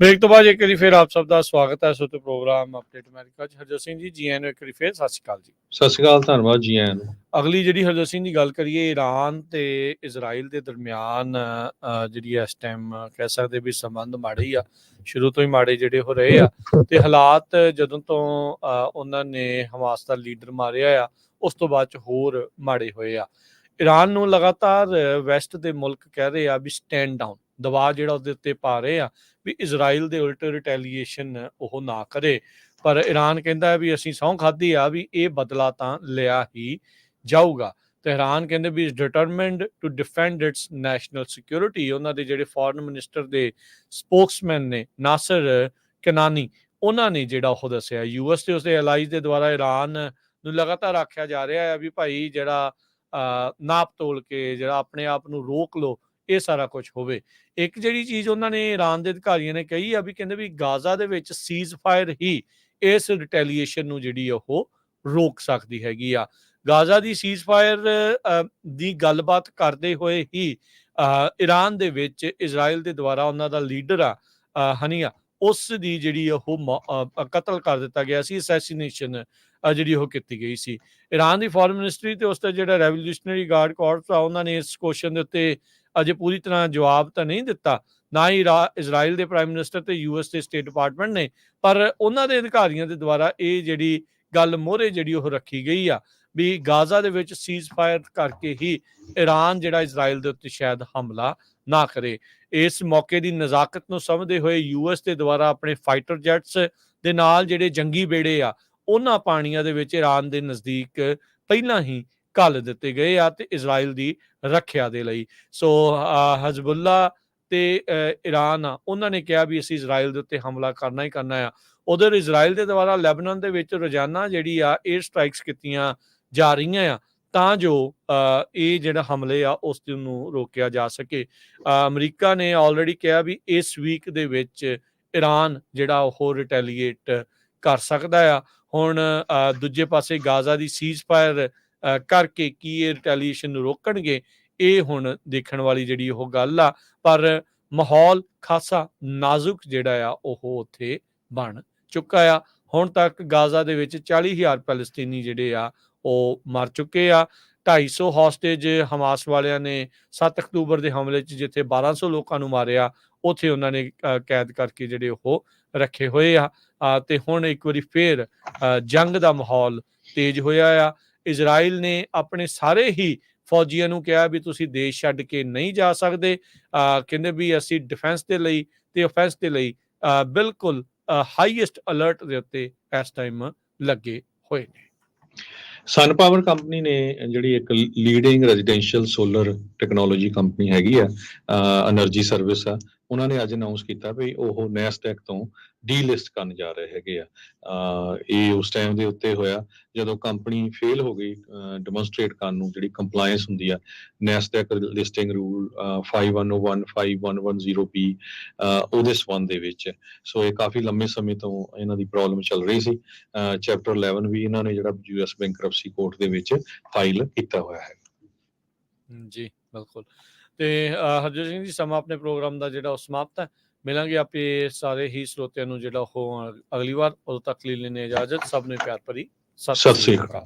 ਬ੍ਰੇਕ ਤੋਂ ਬਾਅਦ ਇੱਕ ਵਾਰੀ ਫਿਰ ਆਪ ਸਭ ਦਾ ਸਵਾਗਤ ਹੈ ਸੋ ਤੇ ਪ੍ਰੋਗਰਾਮ ਅਪਡੇਟ ਅਮਰੀਕਾ 'ਚ। ਹਰਜੋਤ ਸਿੰਘ ਜੀ, ਜੀ ਆਇਆਂ ਨੂੰ ਇੱਕ ਵਾਰੀ ਫਿਰ ਸਤਿ ਸ਼੍ਰੀ ਅਕਾਲ ਜੀ। ਸਤਿ ਸ਼੍ਰੀ ਅਕਾਲ, ਧੰਨਵਾਦ ਜੀ ਆਇਆਂ ਨੂੰ। ਅਗਲੀ ਜਿਹੜੀ ਹਰਜੋਤ ਸਿੰਘ ਦੀ ਗੱਲ ਕਰੀਏ, ਈਰਾਨ ਤੇ ਇਜ਼ਰਾਈਲ ਦੇ ਦਰਮਿਆਨ ਜਿਹੜੀ ਇਸ ਟਾਈਮ ਕਹਿ ਸਕਦੇ ਵੀ ਸੰਬੰਧ ਮਾੜੇ ਹੀ ਆ, ਸ਼ੁਰੂ ਤੋਂ ਹੀ ਮਾੜੇ ਜਿਹੜੇ ਹੋ ਰਹੇ ਆ। ਤੇ ਹਾਲਾਤ ਜਦੋਂ ਤੋਂ ਉਹਨਾਂ ਨੇ ਹਮਾਸ ਦਾ ਲੀਡਰ ਮਾਰਿਆ ਆ, ਉਸ ਤੋਂ ਬਾਅਦ 'ਚ ਹੋਰ ਮਾੜੇ ਹੋਏ ਆ। ਈਰਾਨ ਨੂੰ ਲਗਾਤਾਰ ਵੈਸਟ ਦੇ ਮੁਲਕ ਕਹਿ ਰਹੇ ਆ ਵੀ ਸਟੈਂਡ ਡਾਊਨ, ਦਬਾਅ ਜਿਹੜਾ ਉਹਦੇ ਉੱਤੇ ਪਾ ਰਹੇ ਆ ਵੀ ਇਜ਼ਰਾਈਲ ਦੇ ਉਲਟ ਰਿਟੈਲੀਏਸ਼ਨ ਉਹ ਨਾ ਕਰੇ। ਪਰ ਈਰਾਨ ਕਹਿੰਦਾ ਵੀ ਅਸੀਂ ਸਹੁੰ ਖਾਧੀ ਆ ਵੀ ਇਹ ਬਦਲਾ ਤਾਂ ਲਿਆ ਹੀ ਜਾਊਗਾ। ਤਹਿਰਾਨ ਕਹਿੰਦੇ ਵੀ determined to defend its national security. ਉਹਨਾਂ ਦੇ ਜਿਹੜੇ ਫੋਰਨ ਮਿਨਿਸਟਰ ਦੇ ਸਪੋਕਸਮੈਨ ਨੇ ਨਾਸਰ ਕਨਾਨੀ, ਉਹਨਾਂ ਨੇ ਜਿਹੜਾ ਉਹ ਦੱਸਿਆ ਯੂਐਸ ਤੇ ਉਸਦੇ ਅਲਾਈਜ਼ ਦੇ ਦੁਆਰਾ ਈਰਾਨ ਨੂੰ ਲਗਾਤਾਰ ਆਖਿਆ ਜਾ ਰਿਹਾ ਹੈ ਵੀ ਭਾਈ ਜਿਹੜਾ ਨਾਪ ਤੋਲ ਕੇ ਜਿਹੜਾ ਆਪਣੇ ਆਪ ਨੂੰ ਰੋਕ ਲਓ, ਇਹ ਸਾਰਾ ਕੁਝ ਹੋਵੇ। ਇੱਕ ਜਿਹੜੀ ਚੀਜ਼ ਉਹਨਾਂ ਨੇ ਈਰਾਨ ਦੇ ਅਧਿਕਾਰੀਆਂ ਨੇ ਕਹੀ ਆ ਵੀ ਕਹਿੰਦੇ ਵੀ ਗਾਜ਼ਾ ਦੇ ਵਿੱਚ ਸੀਜ਼ ਫਾਇਰ ਹੀ ਇਸ ਰਿਟੈਲੀਏਸ਼ਨ ਨੂੰ ਜਿਹੜੀ ਉਹ ਰੋਕ ਸਕਦੀ ਹੈਗੀ ਆ। ਗਾਜ਼ਾ ਦੀ ਸੀਜ਼ ਫਾਇਰ ਦੀ ਗੱਲਬਾਤ ਕਰਦੇ ਹੋਏ ਹੀ ਈਰਾਨ ਦੇ ਵਿੱਚ ਇਜ਼ਰਾਈਲ ਦੇ ਦੁਆਰਾ ਉਹਨਾਂ ਦਾ ਲੀਡਰ ਆ ਹਨੀਆ, ਉਸ ਦੀ ਜਿਹੜੀ ਉਹ ਕਤਲ ਕਰ ਦਿੱਤਾ ਗਿਆ ਸੀ, ਅਸੈਸੀਨੇਸ਼ਨ ਜਿਹੜੀ ਉਹ ਕੀਤੀ ਗਈ ਸੀ। ਈਰਾਨ ਦੀ ਫੋਰਨ ਮਿਨਿਸਟਰੀ ਤੇ ਉਸ ਦਾ ਜਿਹੜਾ ਰੈਵੋਲੂਸ਼ਨਰੀ ਗਾਰਡ ਕੋਰਪਸ ਆ, ਉਹਨਾਂ ਨੇ ਇਸ ਕੁਐਸਚਨ ਦੇ ਉੱਤੇ ਅਜੇ ਪੂਰੀ ਤਰ੍ਹਾਂ ਜਵਾਬ ਤਾਂ ਨਹੀਂ ਦਿੱਤਾ, ਨਾ ਹੀ ਇਜ਼ਰਾਈਲ ਦੇ ਪ੍ਰਾਈਮ ਮਿਨਿਸਟਰ ਤੇ ਯੂਐਸ ਦੇ ਸਟੇਟ ਡਿਪਾਰਟਮੈਂਟ ਨੇ। ਪਰ ਉਹਨਾਂ ਦੇ ਅਧਿਕਾਰੀਆਂ ਦੇ ਦੁਆਰਾ ਇਹ ਜਿਹੜੀ ਗੱਲ ਮੋਹਰੇ ਜਿਹੜੀ ਉਹ ਰੱਖੀ ਗਈ ਆ ਵੀ ਗਾਜ਼ਾ ਦੇ ਵਿੱਚ ਸੀਜ਼ ਫਾਇਰ ਕਰਕੇ ਹੀ ਈਰਾਨ ਜਿਹੜਾ ਇਜ਼ਰਾਈਲ ਦੇ ਉੱਤੇ ਸ਼ਾਇਦ ਹਮਲਾ ਨਾ ਕਰੇ। ਇਸ ਮੌਕੇ ਦੀ ਨਜ਼ਾਕਤ ਨੂੰ ਸਮਝਦੇ ਹੋਏ ਯੂਐਸ ਦੇ ਦੁਆਰਾ ਆਪਣੇ ਫਾਈਟਰ ਜੈਟਸ ਦੇ ਨਾਲ ਜਿਹੜੇ ਜੰਗੀ ਬੇੜੇ ਆ, ਉਹਨਾਂ ਪਾਣੀਆਂ ਦੇ ਵਿੱਚ ਈਰਾਨ ਦੇ ਨਜ਼ਦੀਕ ਪਹਿਲਾਂ ਹੀ ਘੱਲ ਦਿੱਤੇ ਗਏ ਆ ਤੇ ਇਜ਼ਰਾਈਲ ਦੀ ਰੱਖਿਆ ਦੇ ਲਈ। ਸੋ ਹਜ਼ਬੁੱਲਾ ਤੇ ਈਰਾਨ ਆ, ਉਹਨਾਂ ਨੇ ਕਿਹਾ ਵੀ ਅਸੀਂ ਇਜ਼ਰਾਈਲ ਦੇ ਉੱਤੇ ਹਮਲਾ ਕਰਨਾ ਹੀ ਕਰਨਾ ਆ। ਉਧਰ ਇਜ਼ਰਾਈਲ ਦੇ ਦੁਆਰਾ ਲੈਬਨਾਨ ਦੇ ਵਿੱਚ ਰੋਜ਼ਾਨਾ ਜਿਹੜੀ ਆ 에ਅਰ ਸਟ੍ਰਾਈਕਸ ਕੀਤੀਆਂ ਜਾ ਰਹੀਆਂ ਆ ਤਾਂ ਜੋ ਇਹ ਜਿਹੜਾ ਹਮਲੇ ਆ ਉਸ ਨੂੰ ਰੋਕਿਆ ਜਾ ਸਕੇ। ਅਮਰੀਕਾ ਨੇ ਆਲਰੇਡੀ ਕਿਹਾ ਵੀ ਇਸ ਵੀਕ ਦੇ ਵਿੱਚ ਈਰਾਨ ਜਿਹੜਾ ਉਹ ਰਿਟੈਲੀਏਟ ਕਰ ਸਕਦਾ ਆ। ਹੁਣ ਦੂਜੇ ਪਾਸੇ ਗਾਜ਼ਾ ਦੀ ਸੀਜ਼ ਫਾਇਰ ਕਰਕੇ ਕੀ ਇਹ ਰਿਟੈਲੀਏਸ਼ਨ ਨੂੰ ਰੋਕਣਗੇ, ਇਹ ਹੁਣ ਦੇਖਣ ਵਾਲੀ ਜਿਹੜੀ ਉਹ ਗੱਲ ਆ। ਪਰ ਮਾਹੌਲ ਖਾਸਾ ਨਾਜ਼ੁਕ ਜਿਹੜਾ ਆ ਉਹ ਉੱਥੇ ਬਣ ਚੁੱਕਾ ਆ। ਹੁਣ ਤੱਕ ਗਾਜ਼ਾ ਦੇ ਵਿੱਚ 40,000 ਪੈਲਸਤੀਨੀ ਜਿਹੜੇ ਆ ਉਹ ਮਰ ਚੁੱਕੇ ਆ। 250 ਹੌਸਟੇਜ ਹਮਾਸ ਵਾਲਿਆਂ ਨੇ 7 ਅਕਤੂਬਰ ਦੇ ਹਮਲੇ 'ਚ ਜਿੱਥੇ 1200 ਲੋਕਾਂ ਨੂੰ ਮਾਰਿਆ, ਉੱਥੇ ਉਹਨਾਂ ਨੇ ਕੈਦ ਕਰਕੇ ਜਿਹੜੇ ਉਹ ਰੱਖੇ ਹੋਏ ਆ। ਤੇ ਹੁਣ ਇੱਕ ਵਾਰੀ ਫੇਰ ਜੰਗ ਦਾ ਮਾਹੌਲ ਤੇਜ਼ ਹੋਇਆ ਆ। ਇਜ਼ਰਾਈਲ ਨੇ ਆਪਣੇ ਸਾਰੇ ਹੀ ਫੌਜੀਆਂ ਨੂੰ ਕਿਹਾ ਵੀ ਤੁਸੀਂ ਦੇਸ਼ ਛੱਡ ਕੇ ਨਹੀਂ ਜਾ ਸਕਦੇ। ਕਹਿੰਦੇ ਵੀ ਅਸੀਂ ਡਿਫੈਂਸ ਦੇ ਲਈ ਤੇ ਅਫੈਂਸ ਦੇ ਲਈ ਬਿਲਕੁਲ ਹਾਈਐਸਟ ਅਲਰਟ ਦੇ ਉੱਤੇ ਇਸ ਟਾਈਮ ਲੱਗੇ ਹੋਏ ਨੇ। ਸਨ ਪਾਵਰ ਕੰਪਨੀ ਨੇ ਜਿਹੜੀ ਇੱਕ leading residential solar technology company ਹੈਗੀ ਆ, એનર્ਜੀ ਸਰਵਿਸ ਆ, ਉਹਨਾਂ ਨੇ ਅੱਜ ਅਨਾਉਂਸ ਕੀਤਾ ਵੀ ਉਹ ਨੈਸਡੈਕ ਤੋਂ ਡੀਲਿਸਟ ਕਰਨ ਜਾ ਰਹੇ ਹੈਗੇ ਆ। ਇਹ ਉਸ ਟਾਈਮ ਦੇ ਉੱਤੇ ਹੋਇਆ ਜਦੋਂ ਕੰਪਨੀ ਫੇਲ ਹੋ ਗਈ ਡੈਮੋਨਸਟ੍ਰੇਟ ਕਰਨ ਨੂੰ, ਜਿਹੜੀ ਕੰਪਲਾਇੰਸ ਹੁੰਦੀ ਆ ਨੈਸਡੈਕ ਲਿਸਟਿੰਗ ਰੂਲ 5101 5110B ਉਹਦੇ ਸੰਬੰਧ ਦੇ ਵਿੱਚ। ਸੋ ਇਹ ਕਾਫੀ ਲੰਮੇ ਸਮੇਂ ਤੋਂ ਇਹਨਾਂ ਦੀ ਪ੍ਰੋਬਲਮ ਚੱਲ ਰਹੀ ਸੀ। ਚੈਪਟਰ 11 ਵੀ ਇਹਨਾਂ ਨੇ ਜਿਹੜਾ ਯੂਐਸ ਬੈਂਕਰਪਸੀ ਕੋਰਟ ਦੇ ਵਿੱਚ ਫਾਈਲ ਕੀਤਾ ਹੋਇਆ ਹੈ। ਜੀ ਬਿਲਕੁਲ। ਤੇ ਹਰਜੋਤ ਸਿੰਘ ਜੀ, ਸਮਾਂ ਆਪਣੇ ਪ੍ਰੋਗਰਾਮ ਦਾ ਜਿਹੜਾ ਉਹ ਸਮਾਪਤ ਹੈ। ਮਿਲਾਂਗੇ ਆਪੇ ਸਾਰੇ ਹੀ ਸਰੋਤਿਆਂ ਨੂੰ ਜਿਹੜਾ ਉਹ ਅਗਲੀ ਵਾਰ। ਉਦੋਂ ਤੱਕ ਲਈ ਲੈਣੇ ਇਜਾਜ਼ਤ। ਸਭ ਨੂੰ ਪਿਆਰ ਭਰੀ ਸਤਿ ਸ੍ਰੀ ਅਕਾਲ।